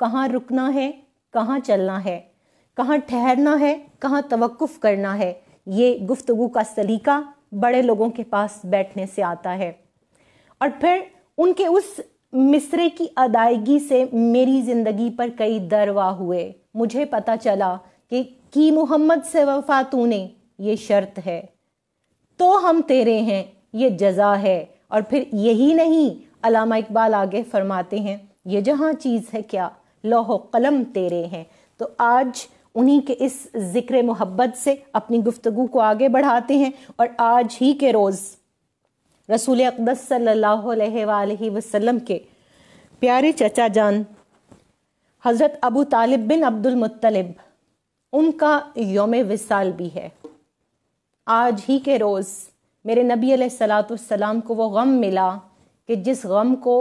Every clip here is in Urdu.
کہاں رکنا ہے، کہاں چلنا ہے، کہاں ٹھہرنا ہے، کہاں توقف کرنا ہے، یہ گفتگو کا سلیقہ بڑے لوگوں کے پاس بیٹھنے سے آتا ہے۔ اور پھر ان کے اس مصرے کی ادائیگی سے میری زندگی پر کئی دروا ہوئے۔ مجھے پتا چلا کہ کی محمد سے وفا تو نے، یہ شرط ہے، تو ہم تیرے ہیں، یہ جزا ہے۔ اور پھر یہی نہیں، علامہ اقبال آگے فرماتے ہیں، یہ جہاں چیز ہے کیا، لوح و قلم تیرے ہیں۔ تو آج انہی کے اس ذکر محبت سے اپنی گفتگو کو آگے بڑھاتے ہیں، اور آج ہی کے روز رسول اقدس صلی اللہ علیہ وآلہ وسلم کے پیارے چچا جان حضرت ابو طالب بن عبد المطلب، ان کا یوم وصال بھی ہے۔ آج ہی کے روز میرے نبی علیہ السلام کو وہ غم ملا کہ جس غم کو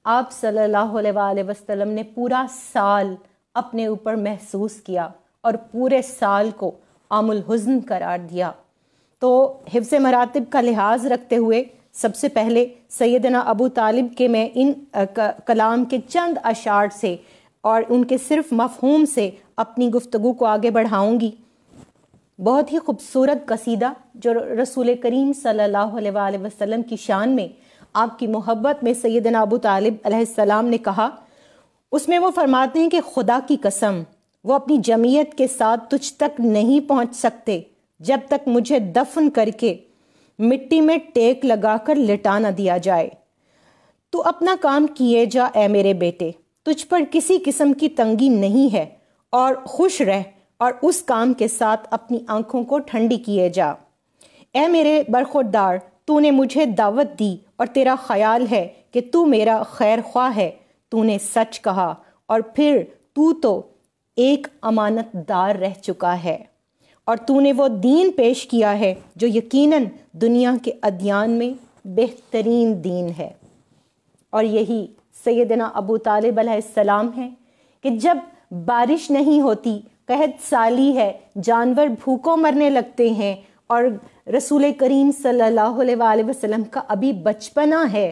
آپ صلی اللہ علیہ وآلہ وسلم نے پورا سال اپنے اوپر محسوس کیا اور پورے سال کو عام الحزن قرار دیا۔ تو حفظ مراتب کا لحاظ رکھتے ہوئے سب سے پہلے سیدنا ابو طالب کے میں ان کلام کے چند اشعار سے اور ان کے صرف مفہوم سے اپنی گفتگو کو آگے بڑھاؤں گی۔ بہت ہی خوبصورت قصیدہ جو رسول کریم صلی اللہ علیہ وآلہ وسلم کی شان میں، آپ کی محبت میں سیدنا ابو طالب علیہ السلام نے کہا، اس میں وہ فرماتے ہیں کہ خدا کی قسم، وہ اپنی جمعیت کے ساتھ تجھ تک نہیں پہنچ سکتے جب تک مجھے دفن کر کے مٹی میں ٹیک لگا کر لٹا نہ دیا جائے۔ تو اپنا کام کیے جا اے میرے بیٹے، تجھ پر کسی قسم کی تنگی نہیں ہے، اور خوش رہ اور اس کام کے ساتھ اپنی آنکھوں کو ٹھنڈی کیے جا۔ اے میرے برخوردار، تو نے مجھے دعوت دی اور تیرا خیال ہے کہ تو میرا خیر خواہ ہے، تو نے سچ کہا، اور پھر تو ایک امانت دار رہ چکا ہے، اور تو نے وہ دین پیش کیا ہے جو یقیناً دنیا کے ادیان میں بہترین دین ہے۔ اور یہی سیدنا ابو طالب علیہ السلام ہے کہ جب بارش نہیں ہوتی، قحط سالی ہے، جانور بھوکوں مرنے لگتے ہیں، اور رسول کریم صلی اللہ علیہ وآلہ وسلم کا ابھی بچپنا ہے،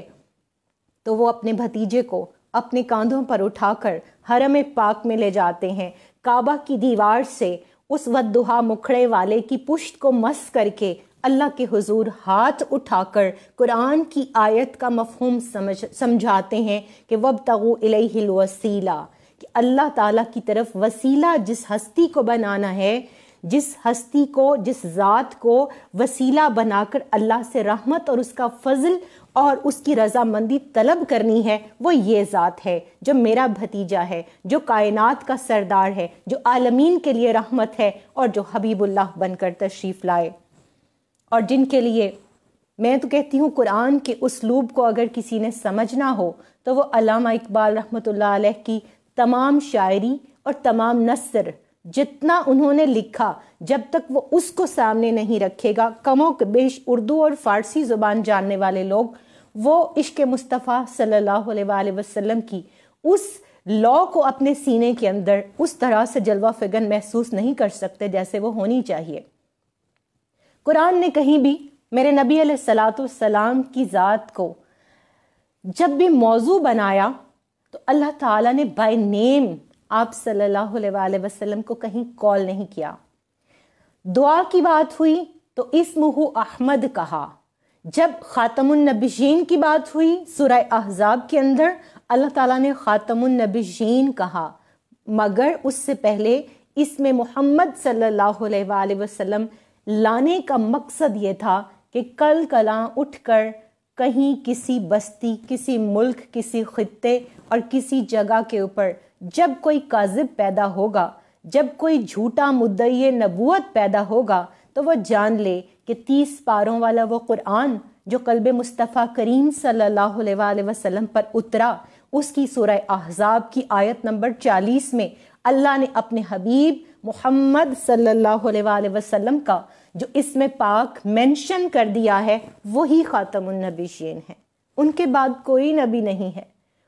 تو وہ اپنے بھتیجے کو اپنے کاندھوں پر اٹھا کر حرم پاک میں لے جاتے ہیں، کعبہ کی دیوار سے اس والضحیٰ مکھڑے والے کی پشت کو مس کر کے اللہ کے حضور ہاتھ اٹھا کر قرآن کی آیت کا مفہوم سمجھاتے ہیں کہ وَابْتَغُوا إِلَيْهِ الْوَسِيلَةَ، کہ اللہ تعالیٰ کی طرف وسیلہ جس ہستی کو بنانا ہے، جس ہستی کو، جس ذات کو وسیلہ بنا کر اللہ سے رحمت اور اس کا فضل اور اس کی رضامندی طلب کرنی ہے، وہ یہ ذات ہے جو میرا بھتیجا ہے، جو کائنات کا سردار ہے، جو عالمین کے لیے رحمت ہے، اور جو حبیب اللہ بن کر تشریف لائے، اور جن کے لیے میں تو کہتی ہوں قرآن کے اسلوب کو اگر کسی نے سمجھنا ہو تو وہ علامہ اقبال رحمۃ اللہ علیہ کی تمام شاعری اور تمام نثر جتنا انہوں نے لکھا، جب تک وہ اس کو سامنے نہیں رکھے گا، کم و بیش اردو اور فارسی زبان جاننے والے لوگ وہ عشق مصطفیٰ صلی اللہ علیہ وآلہ وسلم کی اس لا کو اپنے سینے کے اندر اس طرح سے جلوہ فگن محسوس نہیں کر سکتے جیسے وہ ہونی چاہیے۔ قرآن نے کہیں بھی میرے نبی علیہ السلام کی ذات کو جب بھی موضوع بنایا تو اللہ تعالیٰ نے بائی نیم آپ صلی اللہ علیہ وآلہ وسلم کو کہیں کال نہیں کیا۔ دعا کی بات ہوئی تو اسمہ احمد کہا، جب خاتم النبیین کی بات ہوئی سورہ احزاب کے اندر اللہ تعالیٰ نے خاتم النبیین کہا، مگر اس سے پہلے اسم محمد صلی اللہ علیہ وآلہ وسلم لانے کا مقصد یہ تھا کہ کل کلاں اٹھ کر کہیں کسی بستی، کسی ملک، کسی خطے اور کسی جگہ کے اوپر جب کوئی کاذب پیدا ہوگا، جب کوئی جھوٹا مدعی نبوت پیدا ہوگا، تو وہ جان لے کہ 30 پاروں والا وہ قرآن جو قلب مصطفیٰ کریم صلی اللہ علیہ وآلہ وسلم پر اترا، اس کی سورہ احزاب کی آیت نمبر 40 میں اللہ نے اپنے حبیب محمد صلی اللہ علیہ وآلہ وسلم کا جو اسم پاک مینشن کر دیا ہے، وہی خاتم النبیین ہے۔ ان کے بعد کوئی نبی نہیں ہے،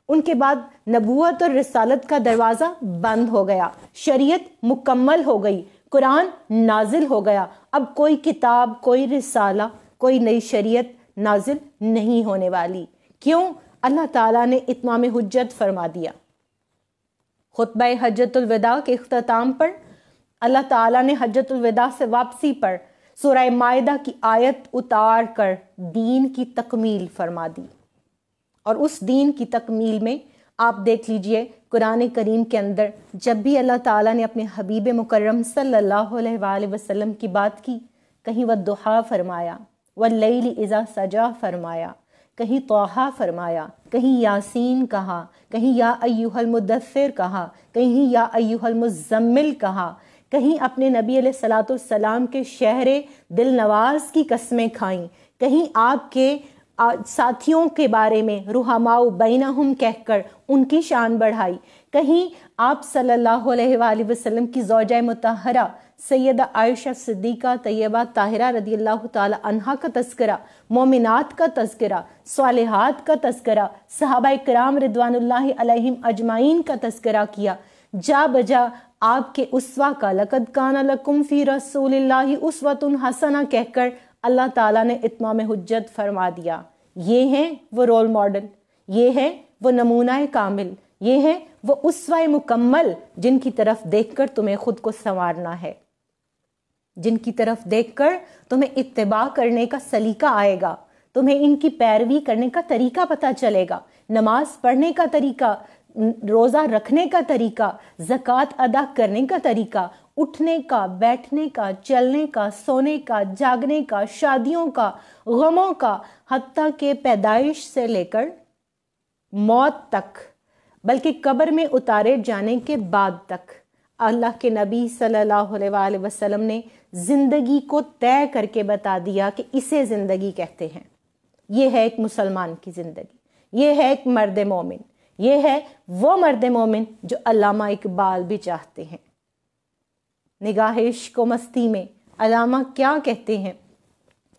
ان کے بعد نبوت اور رسالت کا دروازہ بند ہو گیا، شریعت مکمل ہو گئی، قرآن نازل ہو گیا، اب کوئی کتاب، کوئی رسالہ، کوئی نئی شریعت نازل نہیں ہونے والی۔ کیوں؟ اللہ تعالیٰ نے اتمام حجت فرما دیا۔ خطبہ حجۃ الوداع کے اختتام پر اللہ تعالیٰ نے حجۃ الوداع سے واپسی پر سورہ مائدہ کی آیت اتار کر دین کی تکمیل فرما دی، اور اس دین کی تکمیل میں آپ دیکھ لیجئے قرآن کریم کے اندر جب بھی اللہ تعالیٰ نے اپنے حبیب مکرم صلی اللہ علیہ وآلہ وسلم کی بات کی، کہیں والضحیٰ فرمایا، واللیل اذا سجا فرمایا، کہیں طٰہٰ فرمایا، کہیں یاسین کہا، کہیں یا ایھا المدثر کہا، کہیں یا ایھا المزمل کہا، کہیں اپنے نبی علیہ الصلوۃ والسلام کے شہر دل نواز کی قسمیں کھائیں، کہیں آپ کے ساتھیوں کے بارے میں رحماء بینہم کہہ کر ان کی شان بڑھائی، کہیں آپ صلی اللہ علیہ وآلہ وسلم کی زوجہ مطہرہ سیدہ عائشہ صدیقہ طیبہ طاہرہ رضی اللہ تعالی عنہا کا تذکرہ، مومنات کا تذکرہ، صالحات کا تذکرہ، صحابہ کرام رضوان اللہ علیہم اجمعین کا تذکرہ کیا، جا بجا آپ کے اسوہ کا لقد کان لکم فی رسول اللہ اسوۃ حسنہ کہہ کر اللہ تعالیٰ نے اتمام حجت فرما دیا۔ یہ ہیں وہ رول ماڈل، یہ ہے وہ نمونہ کامل، یہ ہے وہ اسوہ مکمل جن کی طرف دیکھ کر تمہیں خود کو سنوارنا ہے، جن کی طرف دیکھ کر تمہیں اتباع کرنے کا سلیقہ آئے گا، تمہیں ان کی پیروی کرنے کا طریقہ پتہ چلے گا، نماز پڑھنے کا طریقہ، روزہ رکھنے کا طریقہ، زکوٰۃ ادا کرنے کا طریقہ، اٹھنے کا، بیٹھنے کا، چلنے کا، سونے کا، جاگنے کا، شادیوں کا، غموں کا، حتیٰ کہ پیدائش سے لے کر موت تک، بلکہ قبر میں اتارے جانے کے بعد تک اللہ کے نبی صلی اللہ علیہ وآلہ وسلم نے زندگی کو طے کر کے بتا دیا کہ اسے زندگی کہتے ہیں۔ یہ ہے ایک مسلمان کی زندگی، یہ ہے ایک مرد مومن، یہ ہے وہ مرد مومن جو علامہ اقبال بھی چاہتے ہیں۔ نگاہ عشق و مستی میں علامہ کیا کہتے ہیں؟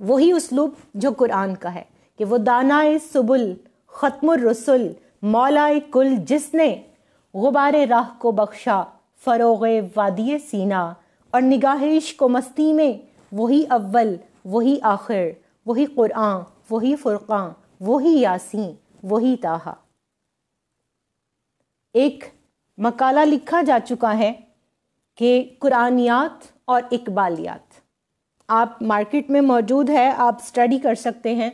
وہی اسلوب جو قرآن کا ہے کہ وہ دانائے سبل، ختم الرسل، مولائے کل، جس نے غبار راہ کو بخشا، فروغ وادی سینہ، اور نگاہ عشق و مستی میں وہی اول، وہی آخر، وہی قرآن، وہی فرقان، وہی یاسین، وہی طٰہٰ۔ ایک مقالہ لکھا جا چکا ہے کہ قرآنیات اور اقبالیات، آپ مارکیٹ میں موجود ہے، آپ سٹڈی کر سکتے ہیں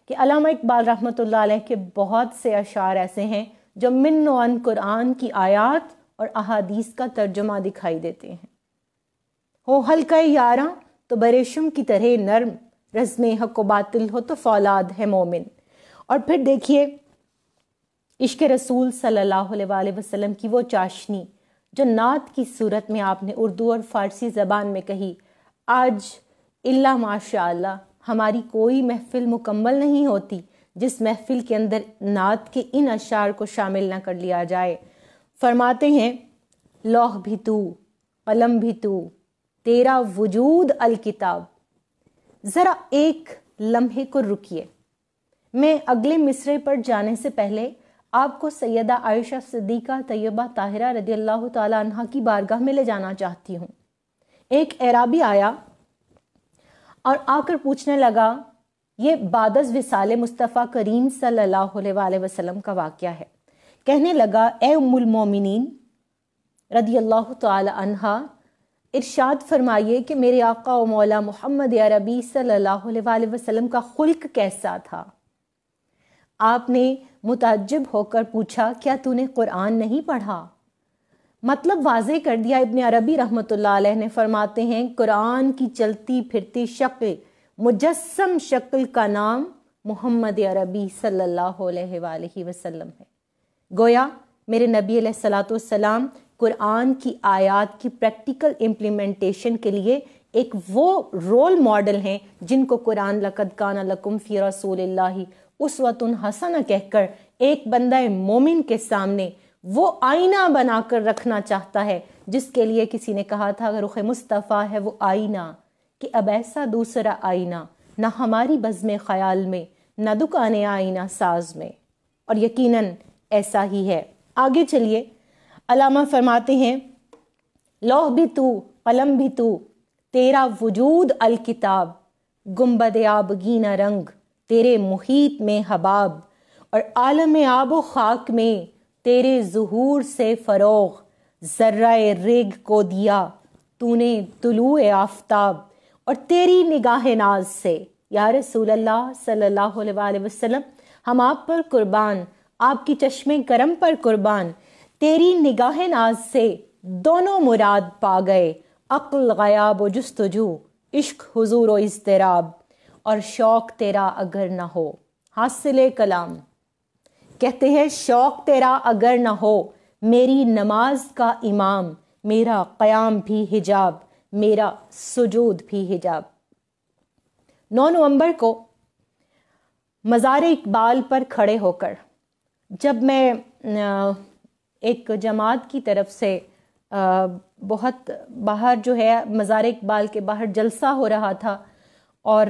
کہ علامہ اقبال رحمۃ اللہ علیہ کے بہت سے اشعار ایسے ہیں جو من و عن قرآن کی آیات اور احادیث کا ترجمہ دکھائی دیتے ہیں۔ ہو حلقہ یاراں تو بریشم کی طرح نرم، رزم حق و باطل ہو تو فولاد ہے مومن۔ اور پھر دیکھیے عشق رسول صلی اللہ علیہ وآلہ وسلم کی وہ چاشنی جو نعت کی صورت میں آپ نے اردو اور فارسی زبان میں کہی۔ آج اللہ ماشاء اللہ ہماری کوئی محفل مکمل نہیں ہوتی جس محفل کے اندر نعت کے ان اشعار کو شامل نہ کر لیا جائے۔ فرماتے ہیں لوح بھی تو، قلم بھی تو، تیرا وجود الکتاب۔ ذرا ایک لمحے کو رکیے، میں اگلے مصرعے پر جانے سے پہلے آپ کو سیدہ عائشہ صدیقہ طیبہ طاہرہ رضی اللہ تعالی عنہا کی بارگاہ میں لے جانا چاہتی ہوں۔ ایک اعرابی آیا اور آ کر پوچھنے لگا، یہ بعد از وصال مصطفیٰ کریم صلی اللہ علیہ وآلہ وسلم کا واقعہ ہے۔ کہنے لگا، اے ام المومنین رضی اللہ تعالی عنہا، ارشاد فرمائیے کہ میرے آقا و مولا محمد عربی صلی اللہ علیہ وآلہ وسلم کا خلق کیسا تھا؟ آپ نے متعجب ہو کر پوچھا، کیا تو نے قرآن نہیں پڑھا؟ مطلب واضح کر دیا ابن عربی رحمۃ اللہ علیہ نے۔ فرماتے ہیں قرآن کی چلتی پھرتی شکل، مجسم شکل کا نام محمد عربی صلی اللہ علیہ وآلہ وسلم ہے۔ گویا میرے نبی علیہ الصلوۃ والسلام قرآن کی آیات کی پریکٹیکل امپلیمنٹیشن کے لیے ایک وہ رول ماڈل ہیں جن کو قرآن لقد کان لکم فی رسول اللہ اسوۃ حسنہ کہہ کر ایک بندہ مومن کے سامنے وہ آئینہ بنا کر رکھنا چاہتا ہے، جس کے لیے کسی نے کہا تھا رخ مصطفیٰ ہے وہ آئینہ، کہ اب ایسا دوسرا آئینہ نہ ہماری بزم خیال میں، نہ دکان آئینہ ساز میں، اور یقیناً ایسا ہی ہے۔ آگے چلیے، علامہ فرماتے ہیں لوح بھی تو، قلم بھی تو، تیرا وجود الکتاب، گنبد آبگینہ رنگ تیرے محیط میں حباب، اور عالم آب و خاک میں تیرے ظہور سے فروغ، ذرہ ریگ کو دیا تو نے طلوع آفتاب، اور تیری نگاہ ناز سے یا رسول اللہ صلی اللہ علیہ وآلہ وسلم ہم آپ پر قربان، آپ کی چشم کرم پر قربان، تیری نگاہ ناز سے دونوں مراد پا گئے، عقل غیاب و جستجو، عشق حضور و اضطراب، اور شوق تیرا اگر نہ ہو۔ حاصل کلام کہتے ہیں شوق تیرا اگر نہ ہو، میری نماز کا امام، میرا قیام بھی حجاب، میرا سجود بھی حجاب۔ 9 نومبر کو مزار اقبال پر کھڑے ہو کر جب میں ایک جماعت کی طرف سے بہت باہر جو ہے مزار اقبال کے باہر جلسہ ہو رہا تھا اور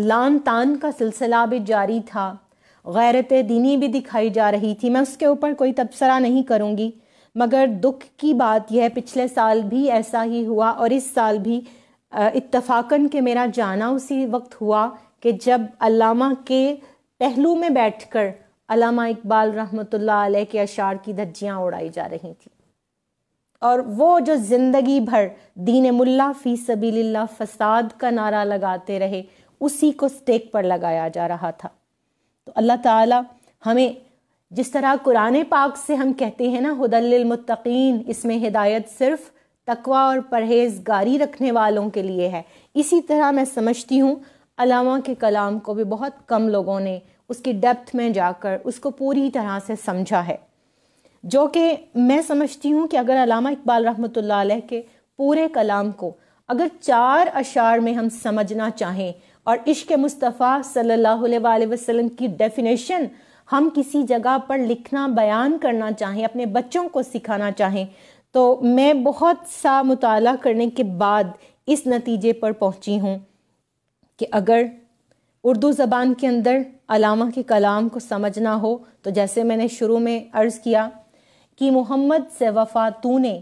لان تان کا سلسلہ بھی جاری تھا، غیرت دینی بھی دکھائی جا رہی تھی، میں اس کے اوپر کوئی تبصرہ نہیں کروں گی، مگر دکھ کی بات یہ ہے پچھلے سال بھی ایسا ہی ہوا اور اس سال بھی اتفاقاً کہ میرا جانا اسی وقت ہوا کہ جب علامہ کے پہلو میں بیٹھ کر علامہ اقبال رحمۃ اللہ علیہ کے اشعار کی دھجیاں اڑائی جا رہی تھیں، اور وہ جو زندگی بھر دین ملا فی سبیل اللہ فساد کا نعرہ لگاتے رہے اسی کو سٹیک پر لگایا جا رہا تھا۔ تو اللہ تعالی ہمیں جس طرح قرآن پاک سے ہم کہتے ہیں نا ھدی للمتقین، اس میں ہدایت صرف تقوی اور پرہیزگاری رکھنے والوں کے لیے ہے، اسی طرح میں سمجھتی ہوں علامہ کے کلام کو بھی بہت کم لوگوں نے اس کی ڈیپتھ میں جا کر اس کو پوری طرح سے سمجھا ہے، جو کہ میں سمجھتی ہوں کہ اگر علامہ اقبال رحمۃ اللہ علیہ کے پورے کلام کو اگر 4 اشعار میں ہم سمجھنا چاہیں اور عشق مصطفیٰ صلی اللہ علیہ وآلہ وسلم کی ڈیفینیشن ہم کسی جگہ پر لکھنا بیان کرنا چاہیں، اپنے بچوں کو سکھانا چاہیں، تو میں بہت سا مطالعہ کرنے کے بعد اس نتیجے پر پہنچی ہوں کہ اگر اردو زبان کے اندر علامہ کے کلام کو سمجھنا ہو تو جیسے میں نے شروع میں عرض کیا کہ محمد سے وفا تو نے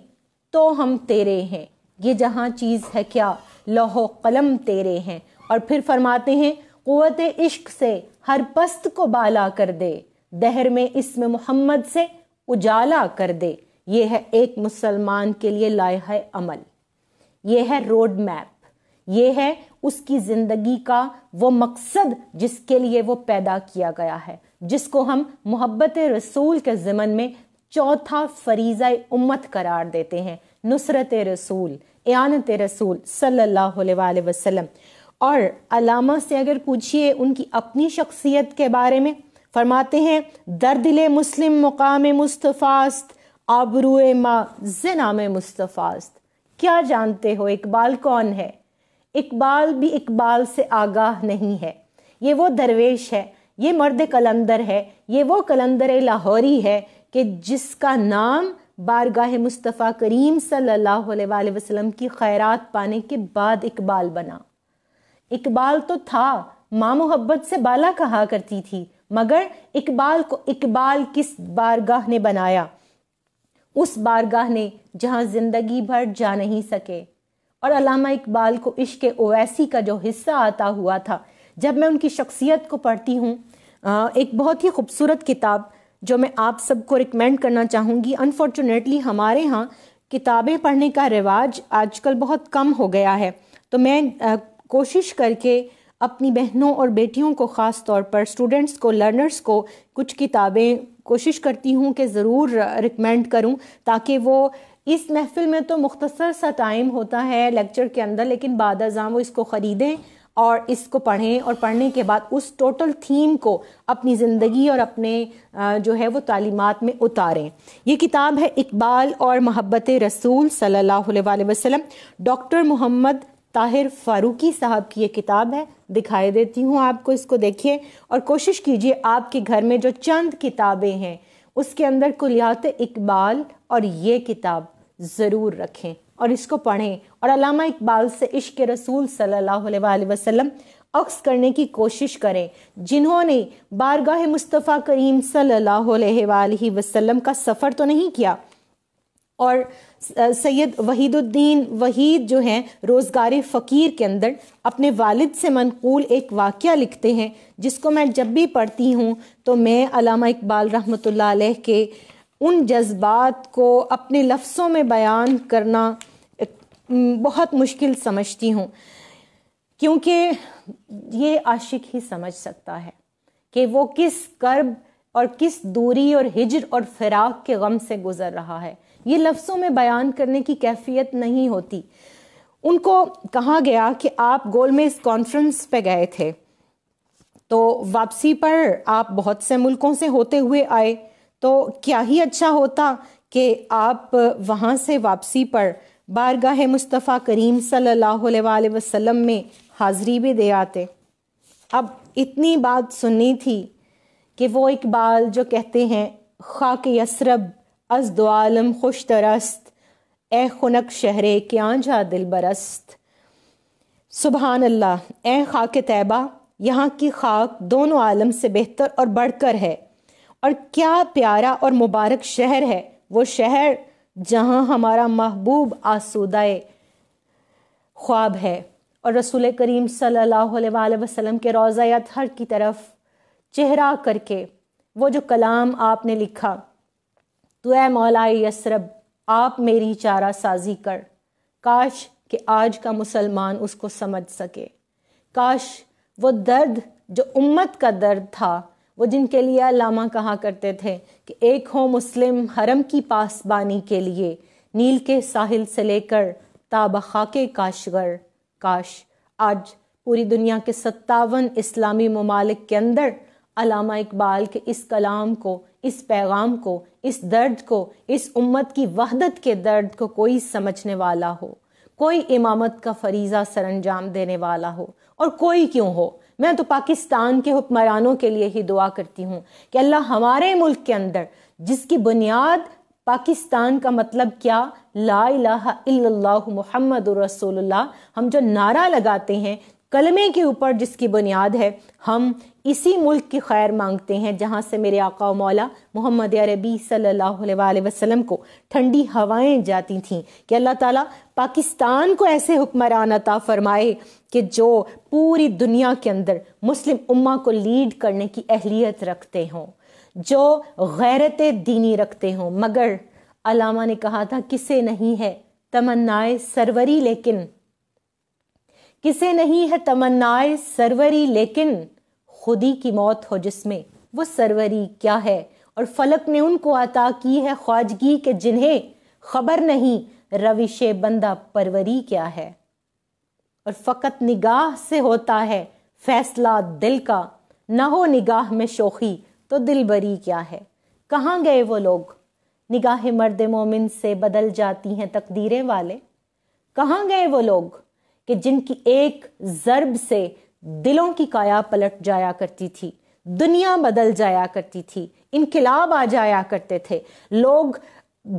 تو ہم تیرے ہیں، یہ جہاں چیز ہے کیا لوح و قلم تیرے ہیں، اور پھر فرماتے ہیں قوت عشق سے ہر پست کو بالا کر دے، دہر میں اسم محمد سے اجالا کر دے، یہ ہے ایک مسلمان کے لیے لائحہ عمل، یہ ہے روڈ میپ، یہ ہے اس کی زندگی کا وہ مقصد جس کے لیے وہ پیدا کیا گیا ہے، جس کو ہم محبت رسول کے ضمن میں چوتھا فریضہ امت قرار دیتے ہیں، نصرت رسول، اعانت رسول صلی اللہ علیہ وآلہ وسلم۔ اور علامہ سے اگر پوچھئے ان کی اپنی شخصیت کے بارے میں، فرماتے ہیں در دل مسلم مقام مصطفیٰست، آبروئے ما ز نام مصطفیٰست۔ کیا جانتے ہو اقبال کون ہے؟ اقبال بھی اقبال سے آگاہ نہیں ہے، یہ وہ درویش ہے، یہ مرد قلندر ہے، یہ وہ قلندر لاہوری ہے کہ جس کا نام بارگاہ مصطفیٰ کریم صلی اللہ علیہ وآلہ وسلم کی خیرات پانے کے بعد اقبال بنا۔ اقبال تو تھا، ماں محبت سے بالا کہا کرتی تھی، مگر اقبال کو اقبال کس بارگاہ نے بنایا؟ اس بارگاہ نے جہاں زندگی بھر جا نہیں سکے۔ اور علامہ اقبال کو عشق اویسی کا جو حصہ آتا ہوا تھا، جب میں ان کی شخصیت کو پڑھتی ہوں، ایک بہت ہی خوبصورت کتاب جو میں آپ سب کو ریکمینڈ کرنا چاہوں گی، انفارچونیٹلی ہمارے ہاں کتابیں پڑھنے کا رواج آج کل بہت کم ہو گیا ہے، تو میں کوشش کر کے اپنی بہنوں اور بیٹیوں کو، خاص طور پر اسٹوڈنٹس کو، لرنرز کو کچھ کتابیں کوشش کرتی ہوں کہ ضرور ریکمینڈ کروں، تاکہ وہ اس محفل میں تو مختصر سا ٹائم ہوتا ہے لیکچر کے اندر، لیکن بعد ازاں وہ اس کو خریدیں اور اس کو پڑھیں، اور پڑھنے کے بعد اس ٹوٹل تھیم کو اپنی زندگی اور اپنے جو ہے وہ تعلیمات میں اتاریں۔ یہ کتاب ہے اقبال اور محبت رسول صلی اللہ علیہ وآلہ وسلم، ڈاکٹر محمد طاہر فاروقی صاحب کی یہ کتاب ہے، دکھائی دیتی ہوں آپ کو، اس کو دیکھیے اور کوشش کیجئے آپ کے گھر میں جو چند کتابیں ہیں اس کے اندر کلیات اقبال اور یہ کتاب ضرور رکھیں اور اس کو پڑھیں، اور علامہ اقبال سے عشق رسول صلی اللہ علیہ وآلہ وسلم عکس کرنے کی کوشش کریں، جنہوں نے بارگاہ مصطفیٰ کریم صلی اللہ علیہ وآلہ وسلم کا سفر تو نہیں کیا، اور سید وحید الدین وحید جو ہیں روزگار فقیر کے اندر اپنے والد سے منقول ایک واقعہ لکھتے ہیں، جس کو میں جب بھی پڑھتی ہوں تو میں علامہ اقبال رحمۃ اللہ علیہ کے ان جذبات کو اپنے لفظوں میں بیان کرنا بہت مشکل سمجھتی ہوں، کیونکہ یہ عاشق ہی سمجھ سکتا ہے کہ وہ کس کرب اور کس دوری اور ہجر اور فراق کے غم سے گزر رہا ہے۔ یہ لفظوں میں بیان کرنے کی کیفیت نہیں ہوتی۔ ان کو کہا گیا کہ آپ گول میز کانفرنس پہ گئے تھے، تو واپسی پر آپ بہت سے ملکوں سے ہوتے ہوئے آئے، تو کیا ہی اچھا ہوتا کہ آپ وہاں سے واپسی پر بارگاہ مصطفیٰ کریم صلی اللہ علیہ وآلہ وسلم میں حاضری بھی دے آتے۔ اب اتنی بات سننی تھی کہ وہ اقبال جو کہتے ہیں خاک یثرب از دو عالم خوش ترست، اے خنک شہرے کیاں جا دل برست۔ سبحان اللہ، اے خاک طیبہ، یہاں کی خاک دونوں عالم سے بہتر اور بڑھ کر ہے، اور کیا پیارا اور مبارک شہر ہے وہ شہر جہاں ہمارا محبوب آسودہ خواب ہے، اور رسول کریم صلی اللہ علیہ وآلہ وسلم کے روضہ اطہر کی طرف چہرہ کر کے وہ جو کلام آپ نے لکھا، تو اے مولا یثرب آپ میری چارہ سازی کر، کاش کہ آج کا مسلمان اس کو سمجھ سکے، کاش وہ درد جو امت کا درد تھا، وہ جن کے لیے علامہ کہا کرتے تھے کہ ایک ہو مسلم حرم کی پاسبانی کے لیے، نیل کے ساحل سے لے کر تا بخاک کاشغر، کاش آج پوری دنیا کے 57 اسلامی ممالک کے اندر علامہ اقبال کے اس کلام کو، اس پیغام کو، اس درد کو، اس امت کی وحدت کے درد کو کوئی سمجھنے والا ہو، کوئی امامت کا فریضہ سر انجام دینے والا ہو، اور کوئی کیوں ہو۔ میں تو پاکستان کے حکمرانوں کے لیے ہی دعا کرتی ہوں کہ اللہ ہمارے ملک کے اندر جس کی بنیاد پاکستان کا مطلب کیا، لا الہ الا اللہ محمد رسول اللہ، ہم جو نعرہ لگاتے ہیں کلمے کے اوپر جس کی بنیاد ہے، ہم اسی ملک کی خیر مانگتے ہیں جہاں سے میرے آقا و مولا محمد عربی صلی اللہ علیہ وآلہ وسلم کو ٹھنڈی ہوائیں جاتی تھیں، کہ اللہ تعالیٰ پاکستان کو ایسے حکمران عطا فرمائے کہ جو پوری دنیا کے اندر مسلم امہ کو لیڈ کرنے کی اہلیت رکھتے ہوں، جو غیرت دینی رکھتے ہوں۔ مگر علامہ نے کہا تھا کسے نہیں ہے تمنائے سروری لیکن، کسے نہیں ہے تمنائے سروری لیکن، خودی کی موت ہو جس میں وہ سروری کیا ہے، اور فلک نے ان کو عطا کی ہے خواجگی کہ جنہیں خبر نہیں روش بندہ پروری کیا ہے، اور فقط نگاہ سے ہوتا ہے فیصلہ دل کا، نہ ہو نگاہ میں شوخی تو دل بری کیا ہے۔ کہاں گئے وہ لوگ، نگاہ مرد مومن سے بدل جاتی ہیں تقدیریں والے، کہاں گئے وہ لوگ کہ جن کی ایک ضرب سے دلوں کی کایا پلٹ جایا کرتی تھی، دنیا بدل جایا کرتی تھی، انقلاب آ جایا کرتے تھے، لوگ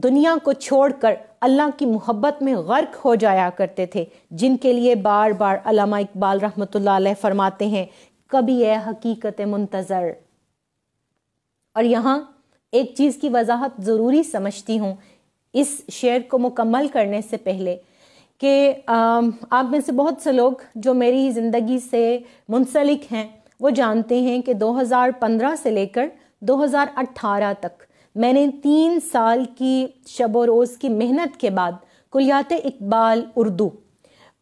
دنیا کو چھوڑ کر اللہ کی محبت میں غرق ہو جایا کرتے تھے، جن کے لیے بار بار علامہ اقبال رحمۃ اللہ علیہ فرماتے ہیں کبھی اے حقیقت منتظر۔ اور یہاں ایک چیز کی وضاحت ضروری سمجھتی ہوں اس شعر کو مکمل کرنے سے پہلے، کہ آپ میں سے بہت سے لوگ جو میری زندگی سے منسلک ہیں وہ جانتے ہیں کہ 2015 سے لے کر 2018 تک میں نے 3 سال کی شب و روز کی محنت کے بعد کلیات اقبال اردو،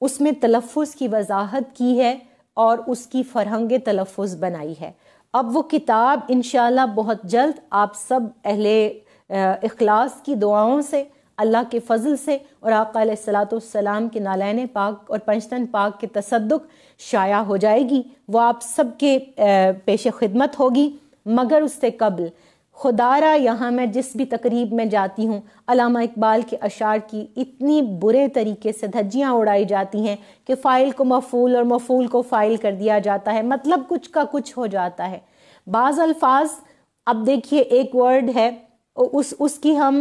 اس میں تلفظ کی وضاحت کی ہے اور اس کی فرہنگ تلفظ بنائی ہے۔ اب وہ کتاب انشاءاللہ بہت جلد آپ سب اہل اخلاص کی دعاؤں سے، اللہ کے فضل سے اور آقا علیہ الصلوۃ والسلام کے نالین پاک اور پنجتن پاک کے تصدق شائع ہو جائے گی، وہ آپ سب کے پیش خدمت ہوگی۔ مگر اس سے قبل خدارا یہاں میں جس بھی تقریب میں جاتی ہوں علامہ اقبال کے اشعار کی اتنی برے طریقے سے دھجیاں اڑائی جاتی ہیں کہ فائل کو مفعول اور مفعول کو فائل کر دیا جاتا ہے، مطلب کچھ کا کچھ ہو جاتا ہے۔ بعض الفاظ، اب دیکھیے ایک ورڈ ہے اس کی ہم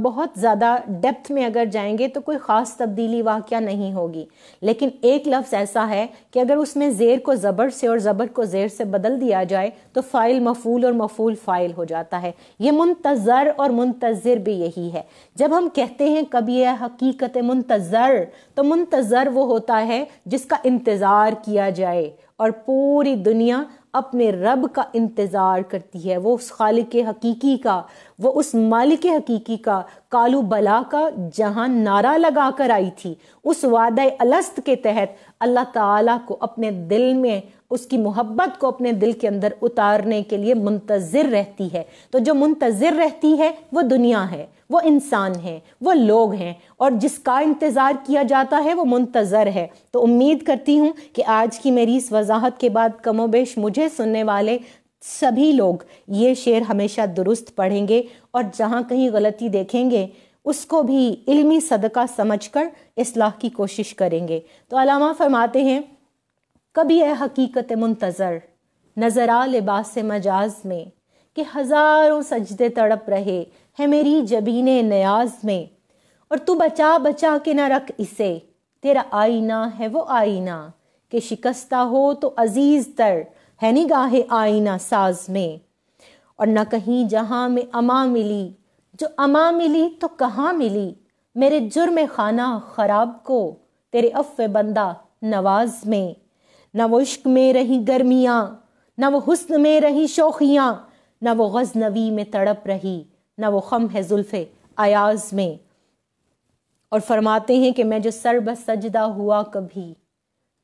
بہت زیادہ ڈیپتھ میں اگر جائیں گے تو کوئی خاص تبدیلی واقعہ نہیں ہوگی، لیکن ایک لفظ ایسا ہے کہ اگر اس میں زیر کو زبر سے اور زبر کو زیر سے بدل دیا جائے تو فاعل مفعول اور مفعول فاعل ہو جاتا ہے۔ یہ منتظر اور منتظر بھی یہی ہے۔ جب ہم کہتے ہیں کبھی ہے حقیقت منتظر، تو منتظر وہ ہوتا ہے جس کا انتظار کیا جائے، اور پوری دنیا اپنے رب کا انتظار کرتی ہے، وہ اس خالق حقیقی کا، وہ اس مالک حقیقی کا کالو بلا کا جہاں نعرہ لگا کر آئی تھی، اس وعدہ الست کے تحت اللہ تعالیٰ کو اپنے دل میں، اس کی محبت کو اپنے دل کے اندر اتارنے کے لیے منتظر رہتی ہے۔ تو جو منتظر رہتی ہے وہ دنیا ہے، وہ انسان ہے، وہ لوگ ہیں، اور جس کا انتظار کیا جاتا ہے وہ منتظر ہے۔ تو امید کرتی ہوں کہ آج کی میری اس وضاحت کے بعد کم و بیش مجھے سننے والے سبھی لوگ یہ شعر ہمیشہ درست پڑھیں گے، اور جہاں کہیں غلطی دیکھیں گے اس کو بھی علمی صدقہ سمجھ کر اصلاح کی کوشش کریں گے۔ تو علامہ فرماتے ہیں، کبھی اے حقیقت منتظر نظر آ لباس مجاز میں، کہ ہزاروں سجدے تڑپ رہے ہے میری جبین نیاز میں، اور تو بچا بچا کے نہ رکھ اسے، تیرا آئینہ ہے وہ آئینہ، کہ شکستہ ہو تو عزیز تر ہے نگاہ آئینہ ساز میں، اور نہ کہیں جہاں میں اما ملی، جو اما ملی تو کہاں ملی، میرے جرم خانہ خراب کو تیرے عفو بندہ نواز میں، نہ وہ عشق میں رہی گرمیاں، نہ وہ حسن میں رہی شوخیاں، نہ وہ غزنوی میں تڑپ رہی، نہ وہ خم ہے زلف ایاز میں۔ اور فرماتے ہیں کہ میں جو سر بسجدہ ہوا کبھی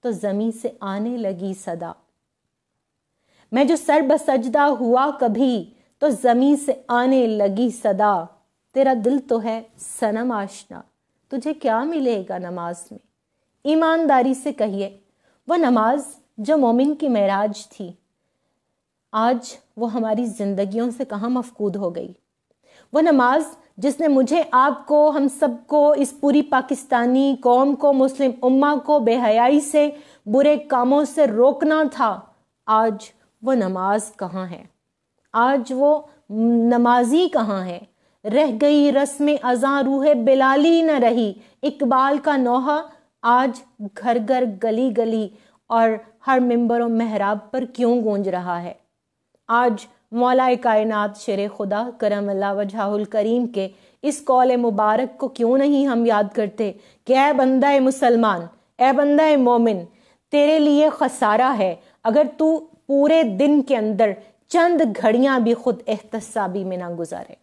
تو زمین سے آنے لگی صدا، میں جو سر بسجدہ ہوا کبھی تو زمین سے آنے لگی صدا، تیرا دل تو ہے صنم آشنا، تجھے کیا ملے گا نماز میں۔ ایمانداری سے کہیے، وہ نماز جو مومن کی معراج تھی، آج وہ ہماری زندگیوں سے کہاں مفقود ہو گئی۔ وہ نماز جس نے مجھے، آپ کو، ہم سب کو، اس پوری پاکستانی قوم کو، مسلم امہ کو بے حیائی سے، برے کاموں سے روکنا تھا، آج وہ نماز کہاں ہے؟ آج وہ نمازی کہاں ہے؟ رہ گئی رسم اذاں روح بلالی نہ رہی، اقبال کا نوحہ آج گھر گھر گلی گلی اور ہر ممبر و محراب پر کیوں گونج رہا ہے؟ آج مولا کائنات شیر خدا کرم اللہ وجہہ الکریم کے اس قول مبارک کو کیوں نہیں ہم یاد کرتے کہ اے بندہ مسلمان، اے بندہ مومن، تیرے لیے خسارہ ہے اگر تو پورے دن کے اندر چند گھڑیاں بھی خود احتسابی میں نہ گزارے۔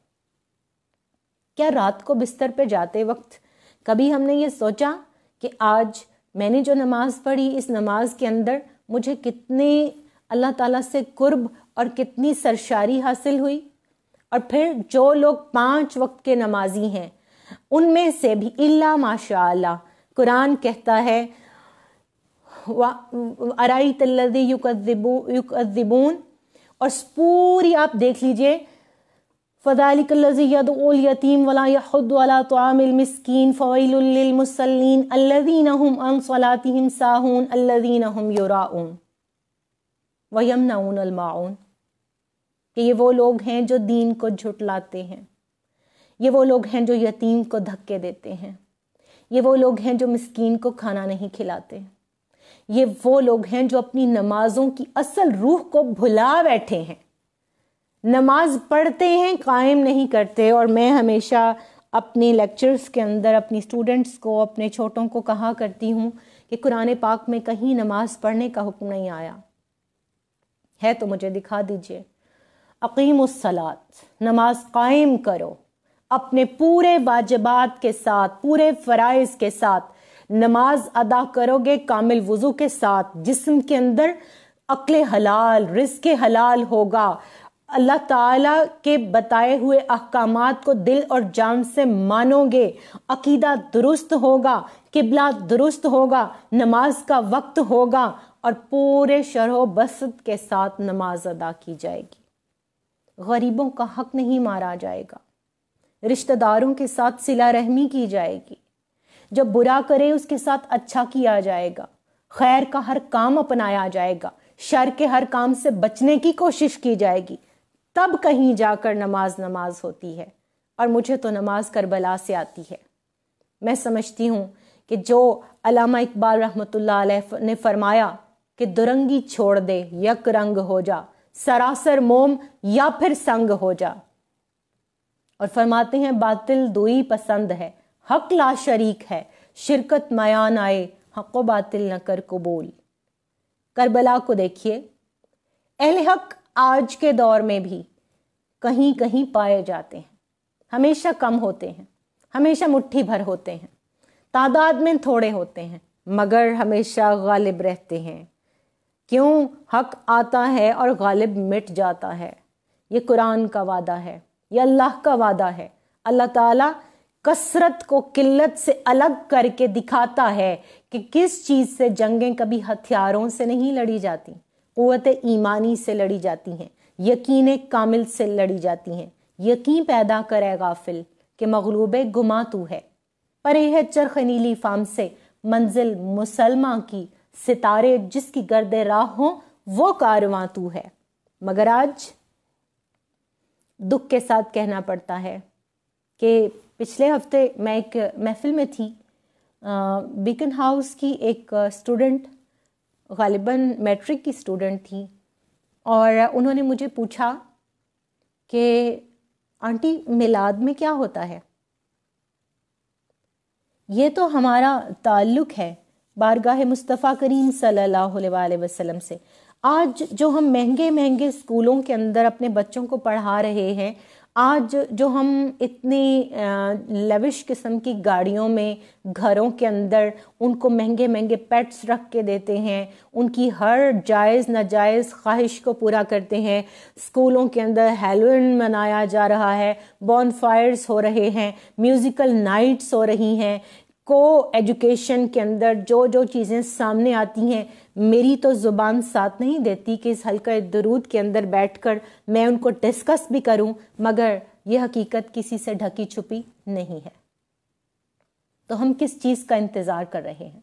کیا رات کو بستر پہ جاتے وقت کبھی ہم نے یہ سوچا کہ آج میں نے جو نماز پڑھی، اس نماز کے اندر مجھے کتنی اللہ تعالیٰ سے قرب اور کتنی سرشاری حاصل ہوئی؟ اور پھر جو لوگ 5 وقت کے نمازی ہیں ان میں سے بھی الا ماشاء اللہ، قرآن کہتا ہے ارائیت الذی یکذبون، اور پوری آپ دیکھ لیجئے فذلک الذی یدعو الیتیم ولا یحض علی طعام المسکین فویل للمصلین الذین هم عن صلاتهم ساہون الذین هم یراؤون ویمنعون الماعون، کہ یہ وہ لوگ ہیں جو دین کو جھٹلاتے ہیں، یہ وہ لوگ ہیں جو یتیم کو دھکے دیتے ہیں، یہ وہ لوگ ہیں جو مسکین کو کھانا نہیں کھلاتے، یہ وہ لوگ ہیں جو اپنی نمازوں کی اصل روح کو بھلا بیٹھے ہیں، نماز پڑھتے ہیں قائم نہیں کرتے۔ اور میں ہمیشہ اپنی لیکچرز کے اندر اپنی اسٹوڈنٹس کو، اپنے چھوٹوں کو کہا کرتی ہوں کہ قرآن پاک میں کہیں نماز پڑھنے کا حکم نہیں آیا ہے تو مجھے دکھا دیجئے۔ اقیم الصلاۃ، نماز قائم کرو، اپنے پورے واجبات کے ساتھ، پورے فرائض کے ساتھ نماز ادا کرو گے، کامل وضو کے ساتھ، جسم کے اندر عقل حلال، رزق حلال ہوگا، اللہ تعالیٰ کے بتائے ہوئے احکامات کو دل اور جان سے مانو گے، عقیدہ درست ہوگا، قبلہ درست ہوگا، نماز کا وقت ہوگا، اور پورے شرح و بسط کے ساتھ نماز ادا کی جائے گی، غریبوں کا حق نہیں مارا جائے گا، رشتہ داروں کے ساتھ صلہ رحمی کی جائے گی، جو برا کرے اس کے ساتھ اچھا کیا جائے گا، خیر کا ہر کام اپنایا جائے گا، شر کے ہر کام سے بچنے کی کوشش کی جائے گی، تب کہیں جا کر نماز ہوتی ہے۔ اور مجھے تو نماز کربلا سے آتی ہے۔ میں سمجھتی ہوں کہ جو علامہ اقبال رحمۃ اللہ علیہ نے فرمایا کہ درنگی چھوڑ دے یک رنگ ہو جا، سراسر موم یا پھر سنگ ہو جا، اور فرماتے ہیں باطل دوئی پسند ہے، حق لا شریک ہے، شرکت میان آئے، حق و باطل نہ کر قبول۔ کربلا کو دیکھیے، اہل حق آج کے دور میں بھی کہیں کہیں پائے جاتے ہیں، ہمیشہ کم ہوتے ہیں، ہمیشہ مٹھی بھر ہوتے ہیں، تعداد میں تھوڑے ہوتے ہیں، مگر ہمیشہ غالب رہتے ہیں۔ کیوں؟ حق آتا ہے اور غالب مٹ جاتا ہے۔ یہ قرآن کا وعدہ ہے، یہ اللہ کا وعدہ ہے۔ اللہ تعالیٰ کثرت کو قلت سے الگ کر کے دکھاتا ہے کہ کس چیز سے جنگیں کبھی ہتھیاروں سے نہیں لڑی جاتی، قوت ایمانی سے لڑی جاتی ہیں، یقین کامل سے لڑی جاتی ہیں۔ یقین پیدا کرے غافل کہ مغلوب گماں تو ہے، پرے ہے چرخ نیلی فام سے منزل مسلمہ کی، ستارے جس کی گرد راہ ہوں وہ کارواں تو ہے۔ مگر آج دکھ کے ساتھ کہنا پڑتا ہے کہ پچھلے ہفتے میں ایک محفل میں تھی، بیکن ہاؤس کی ایک اسٹوڈنٹ، غالباً میٹرک کی اسٹوڈنٹ تھی، اور انہوں نے مجھے پوچھا کہ آنٹی میلاد میں کیا ہوتا ہے؟ یہ تو ہمارا تعلق ہے بارگاہ مصطفیٰ کریم صلی اللہ علیہ وسلم سے۔ آج جو ہم مہنگے مہنگے اسکولوں کے اندر اپنے بچوں کو پڑھا رہے ہیں، آج جو ہم اتنی لیوش قسم کی گاڑیوں میں گھروں کے اندر ان کو مہنگے مہنگے پیٹس رکھ کے دیتے ہیں، ان کی ہر جائز ناجائز خواہش کو پورا کرتے ہیں، اسکولوں کے اندر ہیلوئن منایا جا رہا ہے، بون فائرز ہو رہے ہیں، میوزیکل نائٹس ہو رہی ہیں، کو ایجوکیشن کے اندر جو جو چیزیں سامنے آتی ہیں، میری تو زبان ساتھ نہیں دیتی کہ اس حلقہ درود کے اندر بیٹھ کر میں ان کو ڈسکس بھی کروں، مگر یہ حقیقت کسی سے ڈھکی چھپی نہیں ہے۔ تو ہم کس چیز کا انتظار کر رہے ہیں؟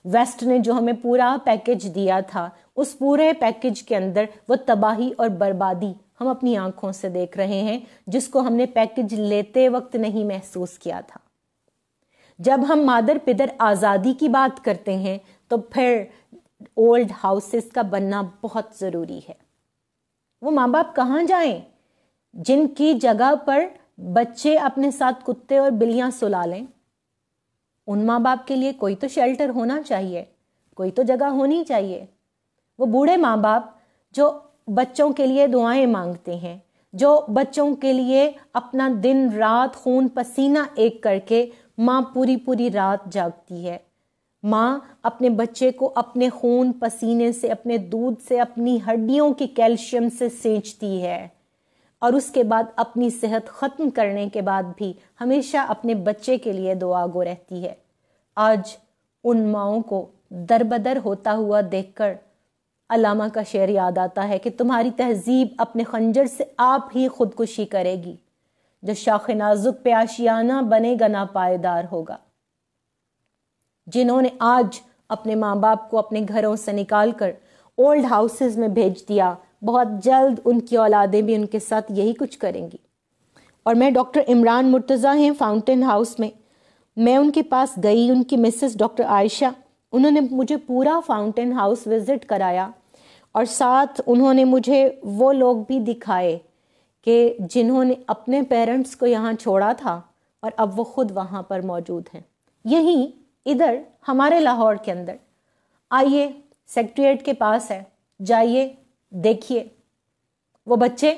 ویسٹ نے جو ہمیں پورا پیکج دیا تھا، اس پورے پیکج کے اندر وہ تباہی اور بربادی ہم اپنی آنکھوں سے دیکھ رہے ہیں، جس کو ہم نے پیکج لیتے وقت نہیں محسوس کیا تھا۔ جب ہم مادر پدر آزادی کی بات کرتے ہیں تو پھر اولڈ ہاؤسز کا بننا بہت ضروری ہے۔ وہ ماں باپ کہاں جائیں جن کی جگہ پر بچے اپنے ساتھ کتے اور بلیاں سلا لیں؟ ان ماں باپ کے لیے کوئی تو شیلٹر ہونا چاہیے، کوئی تو جگہ ہونی چاہیے۔ وہ بوڑھے ماں باپ جو بچوں کے لیے دعائیں مانگتے ہیں، جو بچوں کے لیے اپنا دن رات خون پسینہ ایک کر کے، ماں پوری پوری رات جاگتی ہے، ماں اپنے بچے کو اپنے خون پسینے سے، اپنے دودھ سے، اپنی ہڈیوں کی کیلشیم سے سینچتی ہے، اور اس کے بعد اپنی صحت ختم کرنے کے بعد بھی ہمیشہ اپنے بچے کے لیے دعا گو رہتی ہے۔ آج ان ماؤں کو دربدر ہوتا ہوا دیکھ کر علامہ کا شعر یاد آتا ہے کہ تمہاری تہذیب اپنے خنجر سے آپ ہی خودکشی کرے گی، جو شاخ نازک پہ آشیانہ بنے گا نا پائیدار ہوگا۔ جنہوں نے آج اپنے ماں باپ کو اپنے گھروں سے نکال کر اولڈ ہاؤسز میں بھیج دیا، بہت جلد ان کی اولادیں بھی ان کے ساتھ یہی کچھ کریں گی۔ اور میں ڈاکٹر عمران مرتضیٰ ہیں فاؤنٹین ہاؤس میں ان کے پاس گئی، ان کی مسز ڈاکٹر عائشہ، انہوں نے مجھے پورا فاؤنٹین ہاؤس وزٹ کرایا، اور ساتھ انہوں نے مجھے وہ لوگ بھی دکھائے کہ جنہوں نے اپنے پیرنٹس کو یہاں چھوڑا تھا اور اب وہ خود وہاں پر موجود ہیں، یہی ادھر ہمارے لاہور کے اندر۔ آئیے، سیکٹریٹ کے پاس ہے، جائیے دیکھیے وہ بچے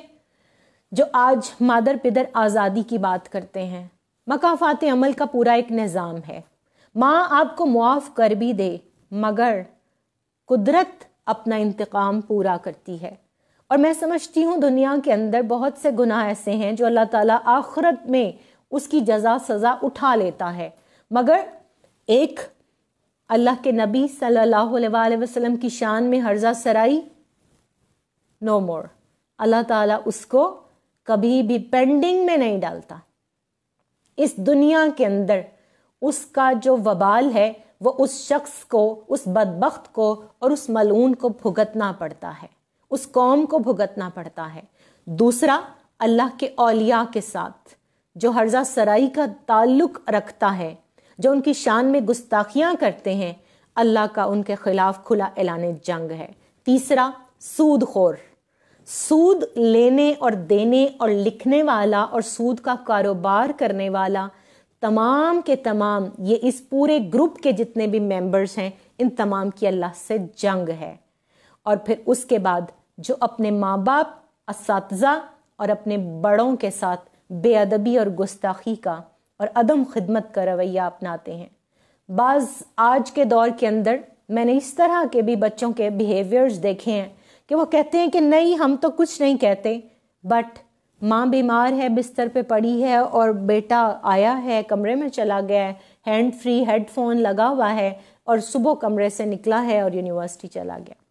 جو آج مادر پدر آزادی کی بات کرتے ہیں۔ مکافات عمل کا پورا ایک نظام ہے، ماں آپ کو معاف کر بھی دے مگر قدرت اپنا انتقام پورا کرتی ہے۔ اور میں سمجھتی ہوں دنیا کے اندر بہت سے گناہ ایسے ہیں جو اللہ تعالیٰ آخرت میں اس کی جزا سزا اٹھا لیتا ہے، مگر ایک اللہ کے نبی صلی اللہ علیہ وسلم کی شان میں ہرزہ سرائی، نو مور، اللہ تعالیٰ اس کو کبھی بھی پینڈنگ میں نہیں ڈالتا۔ اس دنیا کے اندر اس کا جو وبال ہے وہ اس شخص کو، اس بدبخت کو اور اس ملعون کو بھگتنا پڑتا ہے، اس قوم کو بھگتنا پڑتا ہے۔ دوسرا، اللہ کے اولیاء کے ساتھ جو ہرزہ سرائی کا تعلق رکھتا ہے، جو ان کی شان میں گستاخیاں کرتے ہیں، اللہ کا ان کے خلاف کھلا اعلان جنگ ہے۔ تیسرا، سود خور، سود لینے اور دینے اور لکھنے والا اور سود کا کاروبار کرنے والا، تمام کے تمام یہ اس پورے گروپ کے جتنے بھی ممبرز ہیں، ان تمام کی اللہ سے جنگ ہے۔ اور پھر اس کے بعد جو اپنے ماں باپ، اساتذہ اور اپنے بڑوں کے ساتھ بے ادبی اور گستاخی کا اور عدم خدمت کا رویہ اپناتے ہیں۔ بعض آج کے دور کے اندر میں نے اس طرح کے بھی بچوں کے بیہیویئرز دیکھے ہیں کہ وہ کہتے ہیں کہ نہیں ہم تو کچھ نہیں کہتے، بٹ ماں بیمار ہے، بستر پہ پڑی ہے اور بیٹا آیا ہے، کمرے میں چلا گیا ہے، ہینڈ فری ہیڈ فون لگا ہوا ہے اور صبح کمرے سے نکلا ہے اور یونیورسٹی چلا گیا۔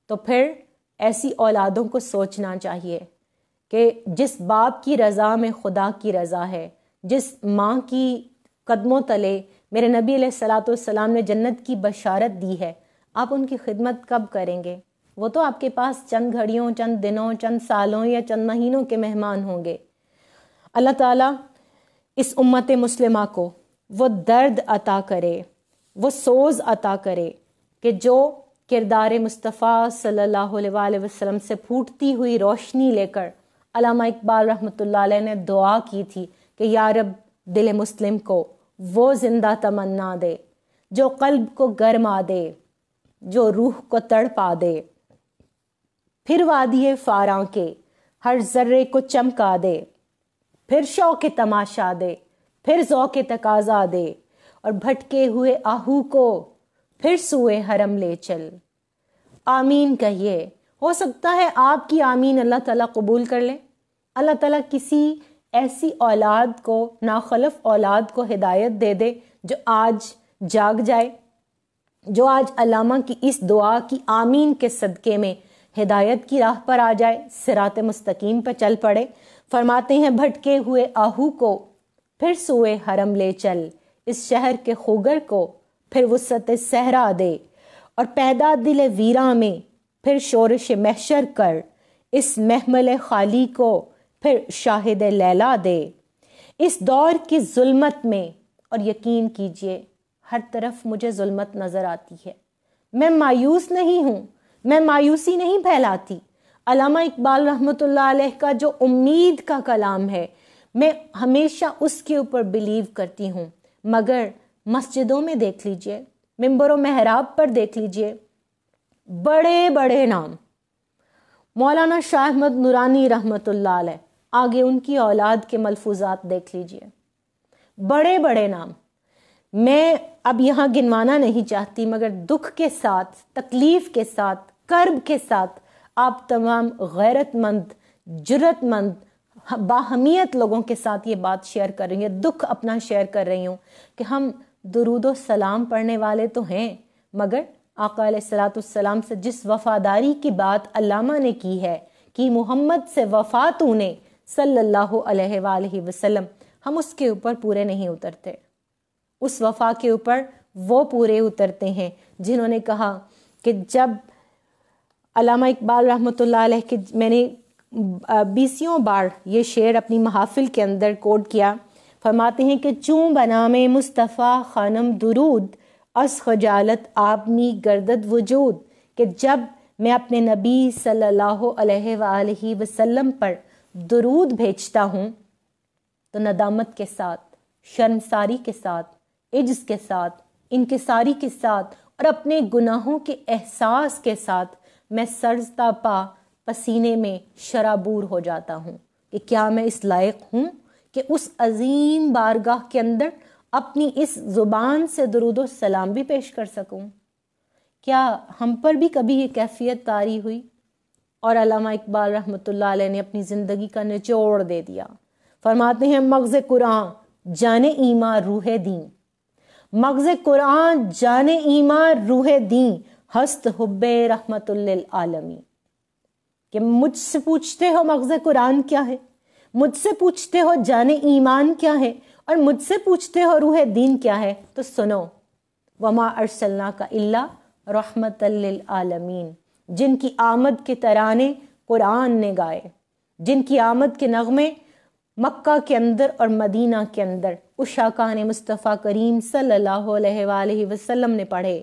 تو پھر ایسی اولادوں کو سوچنا چاہیے کہ جس باپ کی رضا میں خدا کی رضا ہے، جس ماں کی قدموں تلے میرے نبی علیہ الصلوۃ والسلام نے جنت کی بشارت دی ہے، آپ ان کی خدمت کب کریں گے؟ وہ تو آپ کے پاس چند گھڑیوں، چند دنوں، چند سالوں یا چند مہینوں کے مہمان ہوں گے۔ اللہ تعالیٰ اس امت مسلمہ کو وہ درد عطا کرے، وہ سوز عطا کرے کہ جو کردار مصطفیٰ صلی اللہ علیہ وآلہ وسلم سے پھوٹتی ہوئی روشنی لے کر علامہ اقبال رحمۃ اللہ علیہ نے دعا کی تھی کہ یا رب دل مسلم کو وہ زندہ تمنا دے جو قلب کو گرما دے، جو روح کو تڑپا دے، پھر وادی فاراں کے ہر ذرے کو چمکا دے، پھر شوق تماشا دے، پھر ذوق تقاضا دے، اور بھٹکے ہوئے آہو کو پھر سوئے حرم لے چل۔ آمین کہیے، ہو سکتا ہے آپ کی آمین اللہ تعالیٰ قبول کر لے۔ اللہ تعالیٰ کسی ایسی اولاد کو، ناخلف اولاد کو ہدایت دے دے جو آج جاگ جائے، جو آج علامہ کی اس دعا کی آمین کے صدقے میں ہدایت کی راہ پر آ جائے، صراط مستقیم پہ چل پڑے۔ فرماتے ہیں بھٹکے ہوئے آہو کو پھر سوئے حرم لے چل، اس شہر کے خوگر کو پھر وسعت صحرا دے، اور پیدا دل ویراں میں پھر شورش محشر کر، اس محمل خالی کو پھر شاہد لیلا دے۔ اس دور کی ظلمت میں، اور یقین کیجئے ہر طرف مجھے ظلمت نظر آتی ہے، میں مایوس نہیں ہوں، میں مایوسی نہیں پھیلاتی۔ علامہ اقبال رحمۃ اللہ علیہ کا جو امید کا کلام ہے، میں ہمیشہ اس کے اوپر بلیو کرتی ہوں، مگر مسجدوں میں دیکھ لیجئے، ممبر و محراب پر دیکھ لیجئے، بڑے بڑے نام، مولانا شاہ احمد نورانی رحمۃ اللہ علیہ، آگے ان کی اولاد کے ملفوظات دیکھ لیجئے، بڑے بڑے نام۔ میں اب یہاں گنوانا نہیں چاہتی، مگر دکھ کے ساتھ، تکلیف کے ساتھ، کرب کے ساتھ آپ تمام غیرت مند، جرت مند، باہمیت لوگوں کے ساتھ یہ بات شیئر کر رہی ہوں، دکھ اپنا شیئر کر رہی ہوں کہ ہم درود و سلام پڑھنے والے تو ہیں، مگر آقا علیہ الصلوۃ والسلام سے جس وفاداری کی بات علامہ نے کی ہے کہ محمد سے وفا تو نے صلی اللہ علیہ وآلہ وسلم، ہم اس کے اوپر پورے نہیں اترتے۔ اس وفا کے اوپر وہ پورے اترتے ہیں جنہوں نے کہا کہ جب علامہ اقبال رحمۃ اللہ علیہ کے، میں نے 20 بار یہ شعر اپنی محافل کے اندر کوٹ کیا، فرماتے ہیں کہ چوں بنام مصطفیٰ خانم درود، از خجالت آبنی گردد وجود، کہ جب میں اپنے نبی صلی اللہ علیہ وآلہ وسلم پر درود بھیجتا ہوں تو ندامت کے ساتھ، شرمساری کے ساتھ، عجز کے ساتھ، انکساری کے ساتھ اور اپنے گناہوں کے احساس کے ساتھ میں سرزدہ پا پسینے میں شرابور ہو جاتا ہوں کہ کیا میں اس لائق ہوں کہ اس عظیم بارگاہ کے اندر اپنی اس زبان سے درود و سلام بھی پیش کر سکوں۔ کیا ہم پر بھی کبھی یہ کیفیت طاری ہوئی؟ اور علامہ اقبال رحمۃ اللہ علیہ نے اپنی زندگی کا نچوڑ دے دیا۔ فرماتے ہیں مغز قرآن جان ایمان روح دین، مغز قرآن جان ایمان روح دین، ہست حب رحمت للعالمین۔ کہ مجھ سے پوچھتے ہو مغز قرآن کیا ہے، مجھ سے پوچھتے ہو جان ایمان کیا ہے، اور مجھ سے پوچھتے ہو روح دین کیا ہے، تو سنو، وما ارسلناک الا رحمت للعالمین، جن کی آمد کے ترانے قرآن نے گائے، جن کی آمد کے نغمے مکہ کے اندر اور مدینہ کے اندر عشاقان مصطفیٰ کریم صلی اللہ علیہ وآلہ وسلم نے پڑھے،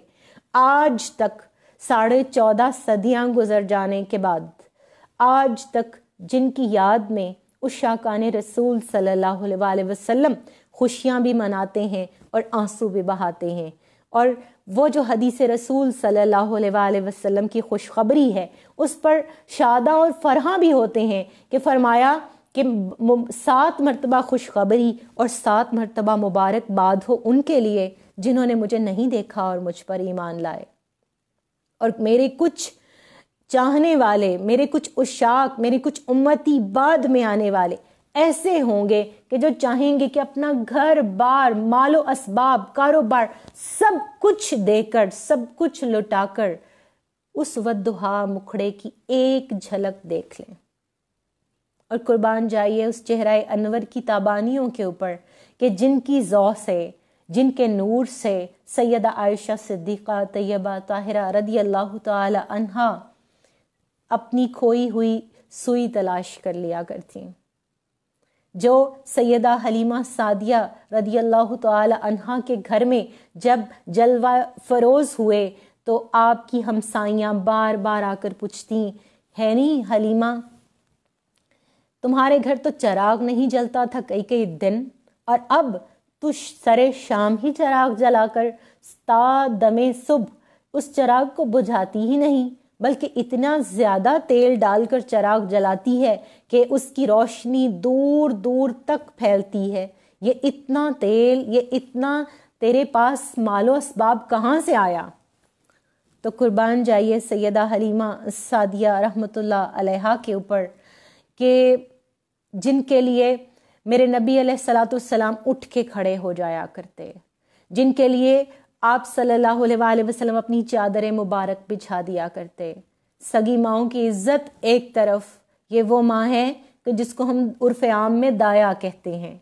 آج تک 14.5 صدیاں گزر جانے کے بعد آج تک جن کی یاد میں عشاقان رسول صلی اللہ علیہ وآلہ وسلم خوشیاں بھی مناتے ہیں اور آنسو بھی بہاتے ہیں، اور وہ جو حدیث رسول صلی اللہ علیہ وسلم کی خوشخبری ہے اس پر شاداں اور فرحاں بھی ہوتے ہیں کہ فرمایا کہ 7 مرتبہ خوشخبری اور 7 مرتبہ مبارکباد ہو ان کے لیے جنہوں نے مجھے نہیں دیکھا اور مجھ پر ایمان لائے۔ اور میرے کچھ چاہنے والے، میرے کچھ عشاق، میرے کچھ امتی بعد میں آنے والے ایسے ہوں گے کہ جو چاہیں گے کہ اپنا گھر بار، مال و اسباب، کاروبار سب کچھ دے کر، سب کچھ لٹا کر اس والضحیٰ مکھڑے کی ایک جھلک دیکھ لیں، اور قربان جائیے اس چہرہ انور کی تابانیوں کے اوپر کہ جن کی ضوء سے، جن کے نور سے سیدہ عائشہ صدیقہ طیبہ طاہرہ رضی اللہ تعالی عنہا اپنی کھوئی ہوئی سوئی تلاش کر لیا کرتیں، جو سیدہ حلیمہ سعدیہ رضی اللہ تعالی عنہا کے گھر میں جب جلوہ فروز ہوئے تو آپ کی ہمسائیاں بار بار آ کر پوچھتی، ہے نہیں حلیمہ تمہارے گھر تو چراغ نہیں جلتا تھا کئی کئی دن، اور اب تو سرے شام ہی چراغ جلا کر تا دم صبح اس چراغ کو بجھاتی ہی نہیں، بلکہ اتنا زیادہ تیل ڈال کر چراغ جلاتی ہے کہ اس کی روشنی دور دور تک پھیلتی ہے۔ یہ اتنا تیل، یہ اتنا تیرے پاس مال و اسباب کہاں سے آیا؟ تو قربان جائیے سیدہ حلیمہ سعدیہ رحمۃ اللہ علیہا کے اوپر کہ جن کے لیے میرے نبی علیہ الصلوۃ والسلام اٹھ کے کھڑے ہو جایا کرتے، جن کے لیے آپ صلی اللہ علیہ وسلم اپنی چادر مبارک بچھا دیا کرتے۔ سگی ماؤں کی عزت ایک طرف، یہ وہ ماں ہے کہ جس کو ہم عرف عام میں دایا کہتے ہیں،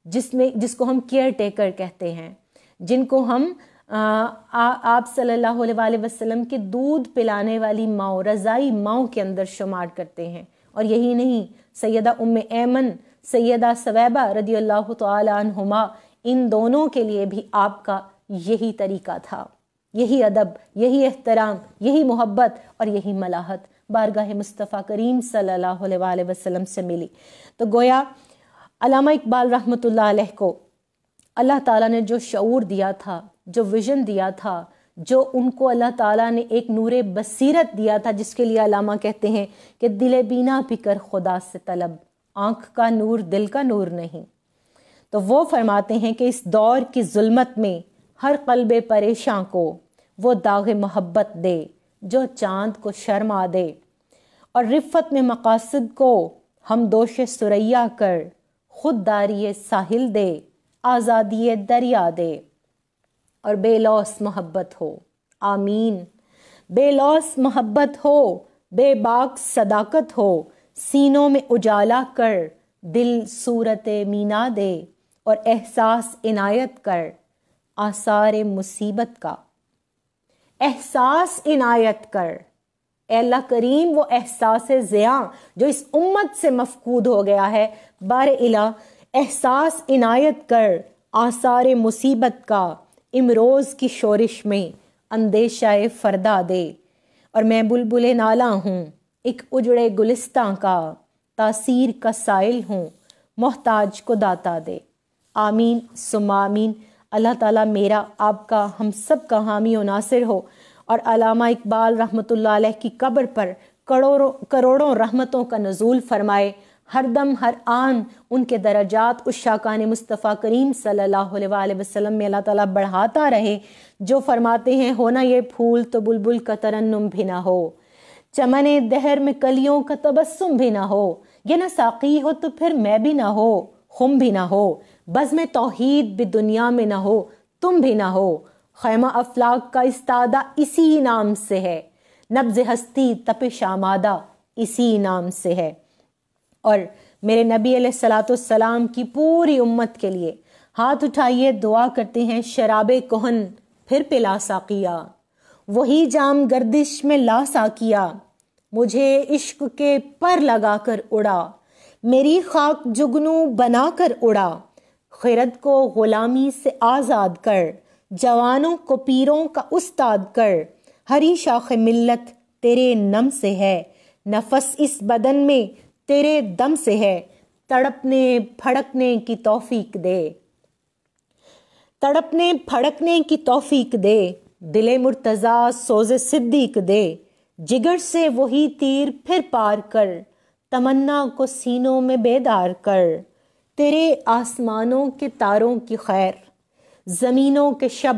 جس کو ہم کیئر ٹیکر کہتے ہیں، جن کو ہم آپ صلی اللہ علیہ وسلم کے دودھ پلانے والی ماؤں، رضائی ماؤں کے اندر شمار کرتے ہیں۔ اور یہی نہیں، سیدہ ام ایمن، سیدہ ثویبہ رضی اللہ تعالی عنہما، ان دونوں کے لیے بھی آپ کا یہی طریقہ تھا، یہی ادب، یہی احترام، یہی محبت اور یہی ملاحت بارگاہ مصطفیٰ کریم صلی اللہ علیہ وسلم سے ملی۔ تو گویا علامہ اقبال رحمۃ اللہ علیہ کو اللہ تعالیٰ نے جو شعور دیا تھا، جو ویژن دیا تھا، جو ان کو اللہ تعالیٰ نے ایک نور بصیرت دیا تھا، جس کے لیے علامہ کہتے ہیں کہ دل بینا بھی کر خدا سے طلب، آنکھ کا نور دل کا نور نہیں۔ تو وہ فرماتے ہیں کہ اس دور کی ظلمت میں ہر قلب پریشاں کو وہ داغ محبت دے جو چاند کو شرما دے، اور رفت میں مقاصد کو ہم دوش سریا کر خود داری ساحل دے، آزادی دریا دے، اور بے لوث محبت ہو، آمین، بے لوث محبت ہو، بے باک صداقت ہو، سینوں میں اجالا کر دل صورت مینا دے، اور احساس عنایت کر آثار مصیبت کا، احساس عنایت کر اے اللہ کریم، وہ احساس ضیاء جو اس امت سے مفقود ہو گیا ہے، بار الہ احساس عنایت کر آثار مصیبت کا، امروز کی شورش میں اندیشہ فردا دے، اور میں بلبل نالا ہوں ایک اجڑے گلستاں کا، تاثیر کا سائل ہوں محتاج کو داتا دے۔ آمین ثم آمین۔ اللہ تعالیٰ میرا، آپ کا، ہم سب کا حامی و ناصر ہو، اور علامہ اقبال رحمۃ اللہ علیہ کی قبر پر کروڑوں رحمتوں کا نزول فرمائے، ہر دم ہر آن ان کے درجات عشاقان مصطفیٰ کریم صلی اللہ علیہ وسلم میں اللہ تعالیٰ بڑھاتا رہے، جو فرماتے ہیں ہونا یہ پھول تو بلبل کا ترنم بھی نہ ہو، چمن دہر میں کلیوں کا تبسم بھی نہ ہو، یہ نہ ساقی ہو تو پھر میں بھی نہ ہو، خم بھی نہ ہو، بزم توحید بھی دنیا میں نہ ہو، تم بھی نہ ہو، خیمہ افلاک کا استادہ اسی نام سے ہے، نبض ہستی تپش آمادہ اسی نام سے ہے۔ اور میرے نبی علیہ الصلوۃ والسلام کی پوری امت کے لیے ہاتھ اٹھائیے، دعا کرتے ہیں، شراب کہن پھر پلا ساقیا، وہی جام گردش میں لا ساقیا، مجھے عشق کے پر لگا کر اڑا، میری خاک جگنو بنا کر اڑا، خرد کو غلامی سے آزاد کر، جوانوں کو پیروں کا استاد کر، ہری شاخ ملت تیرے نم سے ہے، نفس اس بدن میں تیرے دم سے ہے، تڑپنے پھڑکنے کی توفیق دے۔ تڑپنے پھڑکنے کی توفیق دے، دل مرتضیٰ سوز صدیق دے، جگر سے وہی تیر پھر پار کر، تمنا کو سینوں میں بیدار کر، تیرے آسمانوں کے تاروں کی خیر، زمینوں کے شب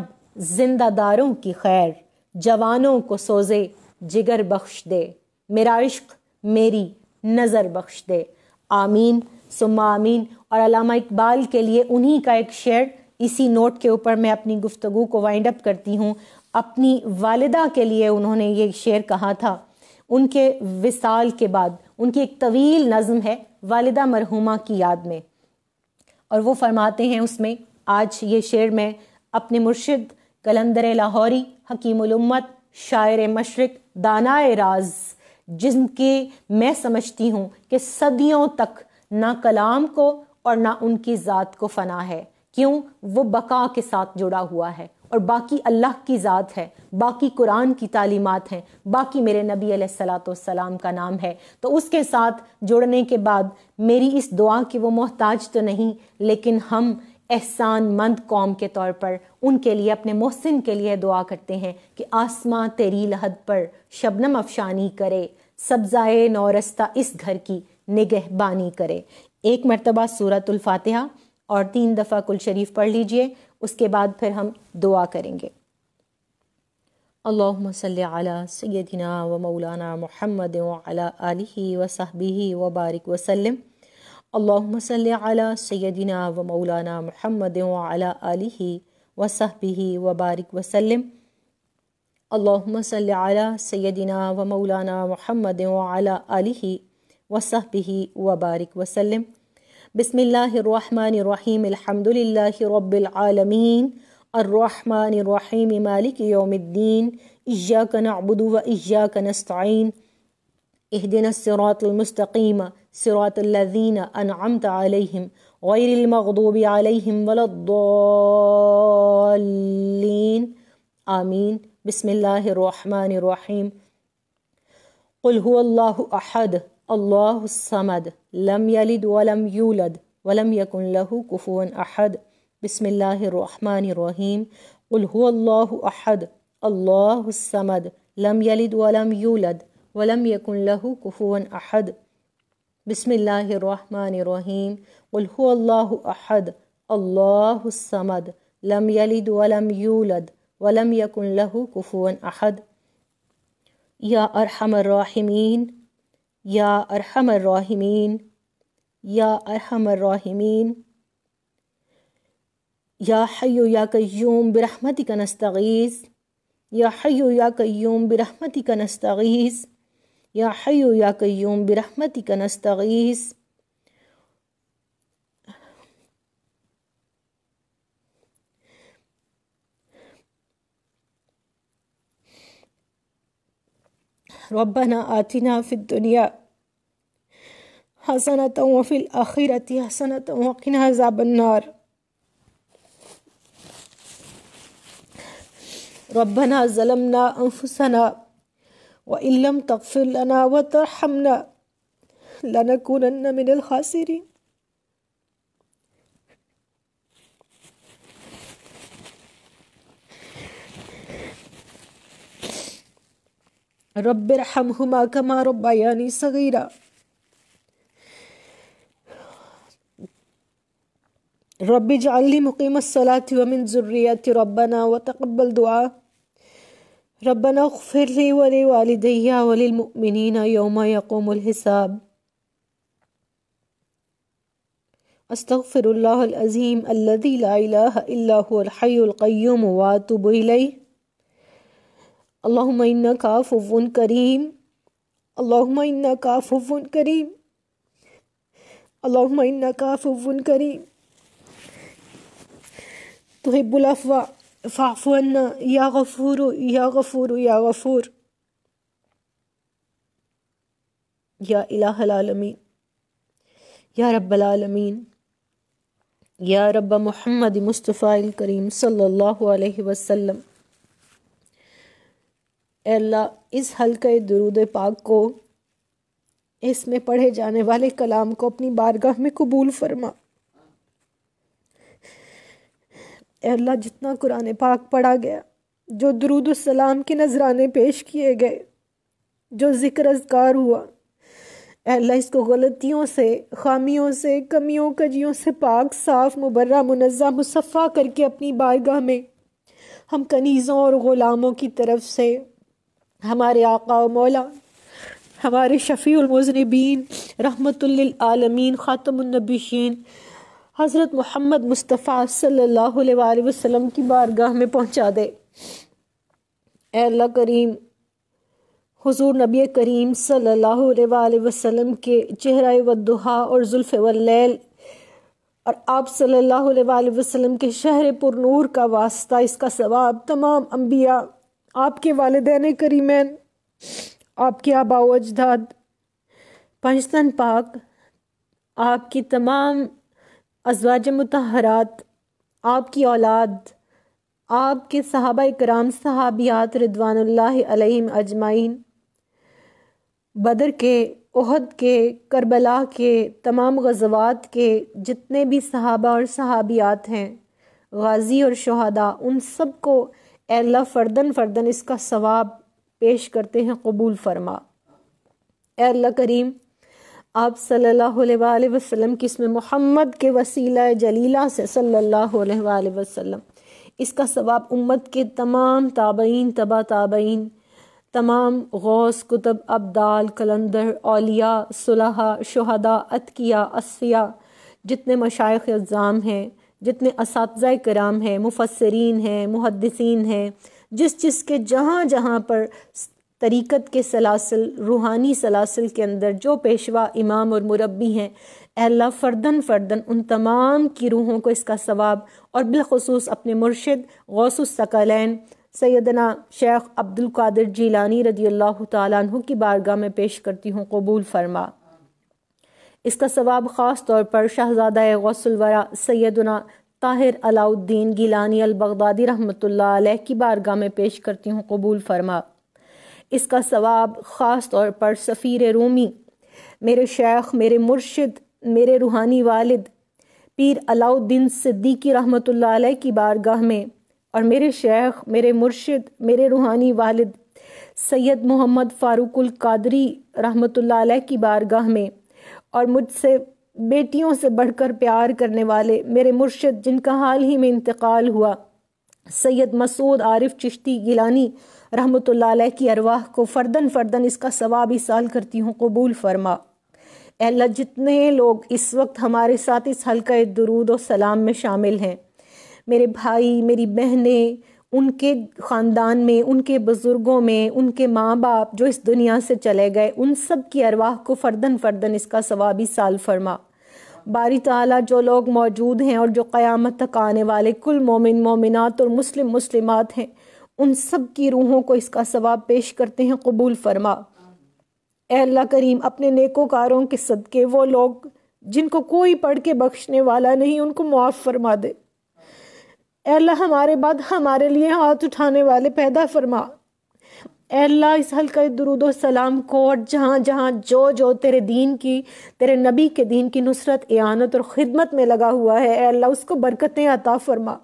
زندہ داروں کی خیر، جوانوں کو سوزے جگر بخش دے، میرا عشق میری نظر بخش دے۔ آمین ثم آمین۔ اور علامہ اقبال کے لیے انہی کا ایک شعر، اسی نوٹ کے اوپر میں اپنی گفتگو کو وائنڈ اپ کرتی ہوں۔ اپنی والدہ کے لیے انہوں نے یہ شعر کہا تھا، ان کے وصال کے بعد ان کی ایک طویل نظم ہے والدہ مرحومہ کی یاد میں، اور وہ فرماتے ہیں اس میں، آج یہ شعر میں اپنے مرشد قلندر لاہوری، حکیم الامت، شاعر مشرق، دانائے راز، جن کے میں سمجھتی ہوں کہ صدیوں تک نہ کلام کو اور نہ ان کی ذات کو فنا ہے، کیوں؟ وہ بقا کے ساتھ جڑا ہوا ہے، اور باقی اللہ کی ذات ہے، باقی قرآن کی تعلیمات ہیں، باقی میرے نبی علیہ الصلاۃ والسلام کا نام ہے۔ تو اس کے ساتھ جڑنے کے بعد میری اس دعا کہ وہ محتاج تو نہیں، لیکن ہم احسان مند قوم کے طور پر ان کے لیے، اپنے محسن کے لیے دعا کرتے ہیں کہ آسماں تیری لحد پر شبنم افشانی کرے، سبزائے نورستہ اس گھر کی نگہبانی کرے۔ ایک مرتبہ سورۃ الفاتحہ اور 3 دفعہ کل شریف پڑھ لیجئے، اس کے بعد پھر ہم دعا کریں گے۔ اللہم صلی علی سیدنا و مولانا محمد وعلی آلہ وصحبہ وبارک وسلم۔ اللہم صلی علی سیدنا و مولانا محمد وعلی آلہ وصحبہ وبارک وسلم۔ اللہم صلی علی سیدنا و مولانا محمد وعلی آلہ وصحبہ وبارک وسلم۔ بسم اللہ الرحمن الرحیم، الحمد للہ رب العالمین، الرحمن الرحیم، مالک یوم الدین، ایاک نعبد و ایاک نستعین، اہدنا الصراط المستقیم، صراط الذین انعمت علیہم غیر المغضوب علیہم ولا الضالین، آمین۔ بسم اللہ الرحمن الرحیم، قل هو اللہ احد اللہ الصمد لم یلد ولم یولد ولم یکن له کفوا احد۔ بسم اللہ الرحمن الرحیم، قل هو اللہ احد اللہ الصمد لم یلد ولم یولد ولم یکن له کفوا احد۔ بسم اللہ الرحمن الرحیم، قل هو اللہ احد اللہ الصمد لم یلد ولم یولد ولم یکن له کفوا احد۔ یا ارحم الراحمین، یا ارحم الراحمین، یا ارحم الراحمین، یا حی یا قیوم برحمتک نستغیث، یا حی یا قیوم برحمتک نستغیث، یا حی یا قیوم برحمتک نستغیث۔ ربنا آتنا فی الدنیا حسنۃ وفی الآخرۃ حسنۃ وقنا عذاب النار۔ ربنا ظلمنا انفسنا وإن لم تغفر لنا وترحمنا لنكونن من الخاسرین۔ رب ارحمہما کما ربیانی صغیرا۔ رب اجعلنی مقیم الصلاة ومن ذریتی ربنا وتقبل دعا۔ ربنا اغفر لی ولوالدی وللمؤمنین یوم یقوم الحساب۔ استغفر اللہ العظیم الذی لا الہ الا هو الحی القیوم واتوب الیہ۔ اللہم انک عفو کریم، اللہم انک عفو کریم، اللہم انک عفو کریم، تحب العفو فاعف عنا یا غفور یا غفور یا غفور۔ یا الہ العالمین، یا رب العالمین، یا رب محمد مصطفیٰ الکریم صلی اللہ علیہ وسلم، اے اللہ اس حلقہ درود پاک کو، اس میں پڑھے جانے والے کلام کو اپنی بارگاہ میں قبول فرما۔ اے اللہ جتنا قرآن پاک پڑھا گیا، جو درود السلام کے نذرانے پیش کیے گئے، جو ذکر اذکار ہوا، اے اللہ اس کو غلطیوں سے، خامیوں سے، کمیوں کجیوں سے پاک صاف مبرہ منزہ مصفہ کر کے اپنی بارگاہ میں ہم کنیزوں اور غلاموں کی طرف سے ہمارے آقا و مولا، ہمارے شفیع المذنبین، رحمت للعالمین، خاتم النبیین حضرت محمد مصطفیٰ صلی اللہ علیہ وآلہ وسلم کی بارگاہ میں پہنچا دے۔ اے اللہ کریم، حضور نبی کریم صلی اللہ علیہ وآلہ وسلم کے چہرہ والضحیٰ اور زلف واللیل اور آپ صلی اللہ علیہ وآلہ وسلم کے شہر پر نور کا واسطہ، اس کا ثواب تمام انبیاء، آپ کے والدین کریمین، آپ کے آباء و اجداد، پنجتن پاک، آپ کی تمام ازواج مطہرات، آپ کی اولاد، آپ کے صحابہ کرام صحابیات رضوان اللہ علیہم اجمعین، بدر کے، احد کے، کربلا کے، تمام غزوات کے جتنے بھی صحابہ اور صحابیات ہیں، غازی اور شہداء، ان سب کو اے اللہ فردن فردن اس کا ثواب پیش کرتے ہیں، قبول فرما۔ اے اللہ کریم، آپ صلی اللہ علیہ وآلہ وسلم کی اسم محمد کے وسیلہ جلیلہ سے صلی اللہ علیہ وآلہ وسلم اس کا ثواب امت کے تمام تابعین، تبا تابعین، تمام غوث، کتب، ابدال، کلندر، اولیاء، صلحاء، شہداء، اتقیاء، اصفیاء، جتنے مشائخ اعظام ہیں، جتنے اساتذہ کرام ہیں، مفسرین ہیں، محدثین ہیں، جس کے جہاں جہاں پر طریقت کے سلاسل، روحانی سلاسل کے اندر جو پیشوا، امام اور مربی ہیں، اے اللہ فردن فردن ان تمام کی روحوں کو اس کا ثواب، اور بالخصوص اپنے مرشد غوث الثقلین سیدنا شیخ عبد القادر جیلانی رضی اللہ تعالیٰ عنہ کی بارگاہ میں پیش کرتی ہوں، قبول فرما۔ اس کا ثواب خاص طور پر شہزادہ غوث الورا سیدنا طاہر علاء الدین گیلانی البغدادی رحمۃ اللہ علیہ کی بارگاہ میں پیش کرتی ہوں، قبول فرما۔ اس کا ثواب خاص طور پر سفیر رومی، میرے شیخ، میرے مرشد، میرے روحانی والد پیر علاء الدین صدیقی رحمۃ اللہ علیہ کی بارگاہ میں، اور میرے شیخ، میرے مرشد، میرے روحانی والد سید محمد فاروق القادری رحمۃ اللہ علیہ کی بارگاہ میں، اور مجھ سے بیٹیوں سے بڑھ کر پیار کرنے والے میرے مرشد جن کا حال ہی میں انتقال ہوا، سید مسعود عارف چشتی گیلانی رحمۃ اللہ علیہ کی ارواح کو فردن فردن اس کا ثواب ایصال کرتی ہوں، قبول فرما۔ اے اللہ جتنے لوگ اس وقت ہمارے ساتھ اس حلقہ درود و سلام میں شامل ہیں، میرے بھائی، میری بہنیں، ان کے خاندان میں، ان کے بزرگوں میں، ان کے ماں باپ جو اس دنیا سے چلے گئے، ان سب کی ارواح کو فردن فردن اس کا ثواب ایصال فرما۔ باری تعالیٰ جو لوگ موجود ہیں اور جو قیامت تک آنے والے کل مومن مومنات اور مسلم مسلمات ہیں، ان سب کی روحوں کو اس کا ثواب پیش کرتے ہیں، قبول فرما۔ اے اللہ کریم، اپنے نیکوکاروں کے صدقے وہ لوگ جن کو کوئی پڑھ کے بخشنے والا نہیں، ان کو معاف فرما دے۔ اے اللہ ہمارے بعد ہمارے لیے ہاتھ اٹھانے والے پیدا فرما۔ اے اللہ اس حلقہ درود و سلام کو اور جہاں جہاں جو تیرے دین کی، تیرے نبی کے دین کی نصرت، اعانت اور خدمت میں لگا ہوا ہے، اے اللہ اس کو برکتیں عطا فرما۔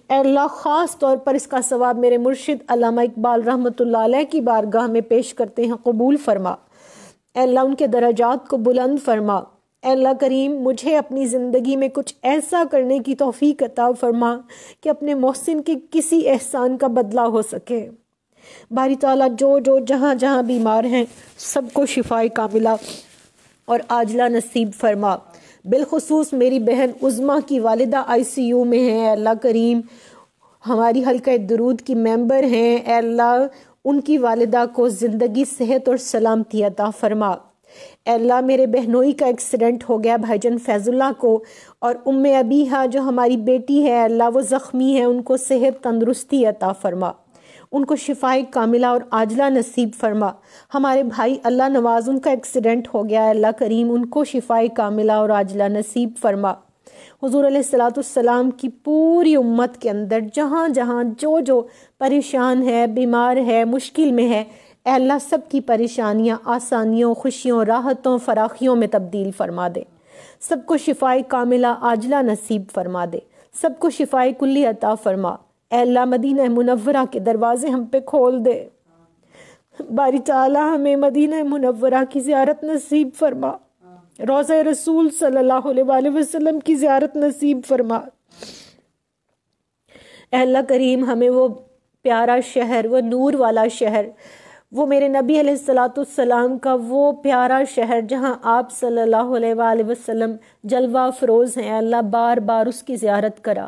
اے اللہ خاص طور پر اس کا ثواب میرے مرشد علامہ اقبال رحمۃ اللہ علیہ کی بارگاہ میں پیش کرتے ہیں، قبول فرما۔ اے اللہ ان کے درجات کو بلند فرما۔ اے اللہ کریم، مجھے اپنی زندگی میں کچھ ایسا کرنے کی توفیق عطا فرما کہ اپنے محسن کے کسی احسان کا بدلہ ہو سکے۔ باری تعالیٰ جو جہاں جہاں بیمار ہیں سب کو شفائے کاملہ اور عاجلہ نصیب فرما۔ بالخصوص میری بہن عظمیٰ کی والدہ ICU میں ہیں، اے اللہ کریم ہماری حلقہ درود کی ممبر ہیں، اے اللہ ان کی والدہ کو زندگی، صحت اور سلامتی عطا فرما۔ اے اللہ میرے بہنوئی کا ایکسیڈنٹ ہو گیا بھائی جان فیض اللہ کو، اور ابیحہ جو ہماری بیٹی ہے، اللہ وہ زخمی ہے، ان کو صحت تندرستی عطا فرما، ان کو شفائے کاملہ اور عاجلہ نصیب فرما۔ ہمارے بھائی اللہ نواز، ان کا ایکسیڈنٹ ہو گیا ہے، اللہ کریم ان کو شفائے کاملہ اور عاجلہ نصیب فرما۔ حضور علیہ الصلوۃ والسلام کی پوری امت کے اندر جہاں جہاں جو پریشان ہے، بیمار ہے، مشکل میں ہے، اے اللہ سب کی پریشانیاں آسانیوں، خوشیوں، راحتوں، فراخیوں میں تبدیل فرما دے، سب کو شفائے کاملہ عاجلہ نصیب فرما دے، سب کو شفائے کلی عطا فرما۔ اے اللہ مدینہ منورہ کے دروازے ہم پہ کھول دے۔ باری تعالی ہمیں مدینہ منورہ کی زیارت نصیب فرما، روضہ رسول صلی اللہ علیہ وآلہ وسلم کی زیارت نصیب فرما۔ اے اللہ کریم ہمیں وہ پیارا شہر، وہ نور والا شہر، وہ میرے نبی علیہ السلام کا وہ پیارا شہر جہاں آپ صلی اللہ علیہ وآلہ وسلم جلوہ افروز ہیں، اے اللہ بار بار اس کی زیارت کرا،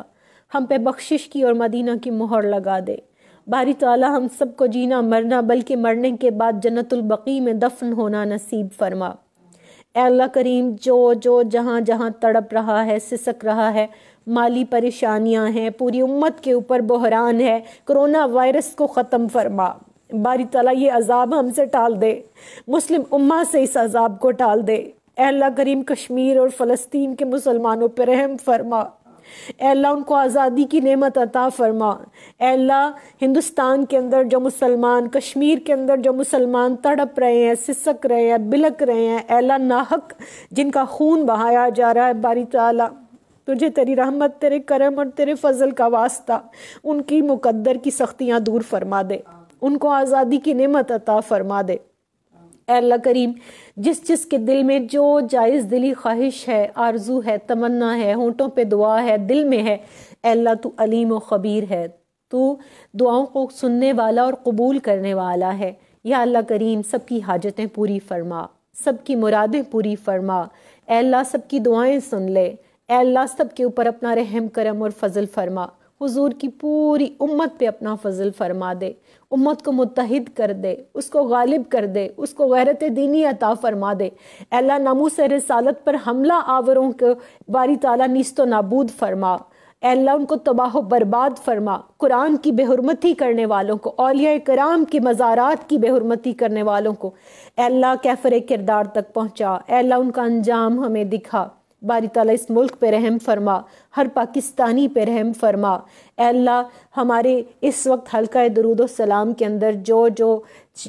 ہم پہ بخشش کی اور مدینہ کی مہر لگا دے۔ باری تعالی ہم سب کو جینا مرنا بلکہ مرنے کے بعد جنت البقیع میں دفن ہونا نصیب فرما۔ اے اللہ کریم جو جہاں جہاں تڑپ رہا ہے، سسک رہا ہے، مالی پریشانیاں ہیں، پوری امت کے اوپر بحران ہے، کرونا وائرس کو ختم فرما۔ باری تعالیٰ یہ عذاب ہم سے ٹال دے، مسلم امہ سے اس عذاب کو ٹال دے۔ اے اللہ کریم کشمیر اور فلسطین کے مسلمانوں پر رحم فرما، اے اللہ ان کو آزادی کی نعمت عطا فرما۔ اے اللہ ہندوستان کے اندر جو مسلمان، کشمیر کے اندر جو مسلمان تڑپ رہے ہیں، سسک رہے ہیں، بلک رہے ہیں، اے اللہ ناحق جن کا خون بہایا جا رہا ہے، باری تعالیٰ تجھے تیری رحمت، تیرے کرم اور تیرے فضل کا واسطہ ان کی مقدر کی سختیاں دور فرما دے، ان کو آزادی کی نعمت عطا فرما دے۔ اے اللہ کریم جس کے دل میں جو جائز دلی خواہش ہے، آرزو ہے، تمنا ہے، ہونٹوں پہ دعا ہے، دل میں ہے، اے اللہ تو علیم و خبیر ہے، تو دعاؤں کو سننے والا اور قبول کرنے والا ہے۔ یا اللہ کریم سب کی حاجتیں پوری فرما، سب کی مرادیں پوری فرما، اے اللہ سب کی دعائیں سن لے، اے اللہ سب کے اوپر اپنا رحم کرم اور فضل فرما، حضور کی پوری امت پہ اپنا فضل فرما دے، امت کو متحد کر دے، اس کو غالب کر دے، اس کو غیرت دینی عطا فرما دے۔ اے اللہ ناموس رسالت پر حملہ آوروں کو باری تعالیٰ نیست و نابود فرما، اے اللہ ان کو تباہ و برباد فرما، قرآن کی بے حرمتی کرنے والوں کو، اولیاء کرام کی مزارات کی بے حرمتی کرنے والوں کو اے اللہ کیفر کردار تک پہنچا، اے اللہ ان کا انجام ہمیں دکھا۔ باری تعالیٰ اس ملک پہ رحم فرما، ہر پاکستانی پہ رحم فرما۔ اے اللہ ہمارے اس وقت حلقہ درود و سلام کے اندر جو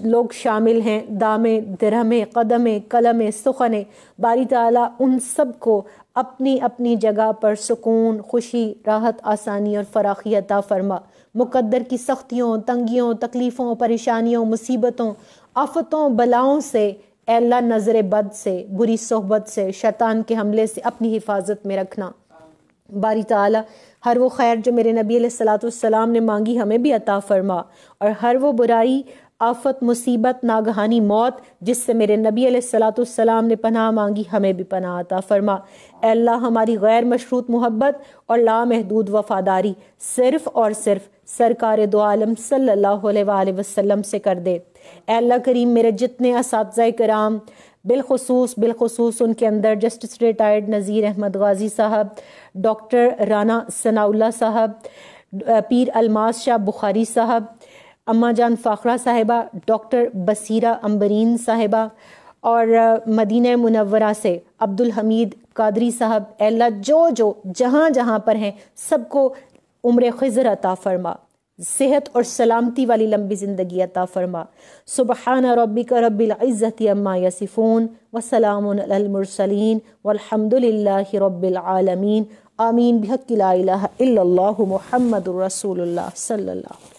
لوگ شامل ہیں، دامے، درہمے، قدمے، قلمے، سخنے، باری تعالیٰ ان سب کو اپنی اپنی جگہ پر سکون، خوشی، راحت، آسانی اور فراخی عطا فرما۔ مقدر کی سختیوں، تنگیوں، تکلیفوں، پریشانیوں، مصیبتوں، آفتوں، بلاؤں سے اے اللہ نظر بد سے، بری صحبت سے، شیطان کے حملے سے اپنی حفاظت میں رکھنا۔ باری تعالیٰ ہر وہ خیر جو میرے نبی علیہ السلام نے مانگی ہمیں بھی عطا فرما، اور ہر وہ برائی، آفت، مصیبت، ناگہانی موت جس سے میرے نبی علیہ السلام نے پناہ مانگی ہمیں بھی پناہ عطا فرما۔ اے اللہ ہماری غیر مشروط محبت اور لامحدود وفاداری صرف اور صرف سرکار دو عالم صلی اللہ علیہ وآلہ وسلم سے کر دے۔ اے اللہ کریم میرے جتنے اساتذہ کرام، بالخصوص ان کے اندر جسٹس ریٹائرڈ نذیر احمد غازی صاحب، ڈاکٹر رانا ثناء اللہ صاحب، پیر الماس شاہ بخاری صاحب، اماں جان فاخرہ صاحبہ، ڈاکٹر بصیرہ امبرین صاحبہ، اور مدینہ منورہ سے عبدالحمید قادری صاحب، اے اللہ جو جہاں جہاں پر ہیں سب کو عمر خضر عطا فرما، صحت اور سلامتی والی لمبی زندگی عطا فرما۔ سبحان ربک رب العزت عما یصفون وسلام علی المرسلین والحمد للہ رب العالمین۔ آمین بحق لا الہ الا اللہ محمد رسول اللہ صلی اللہ۔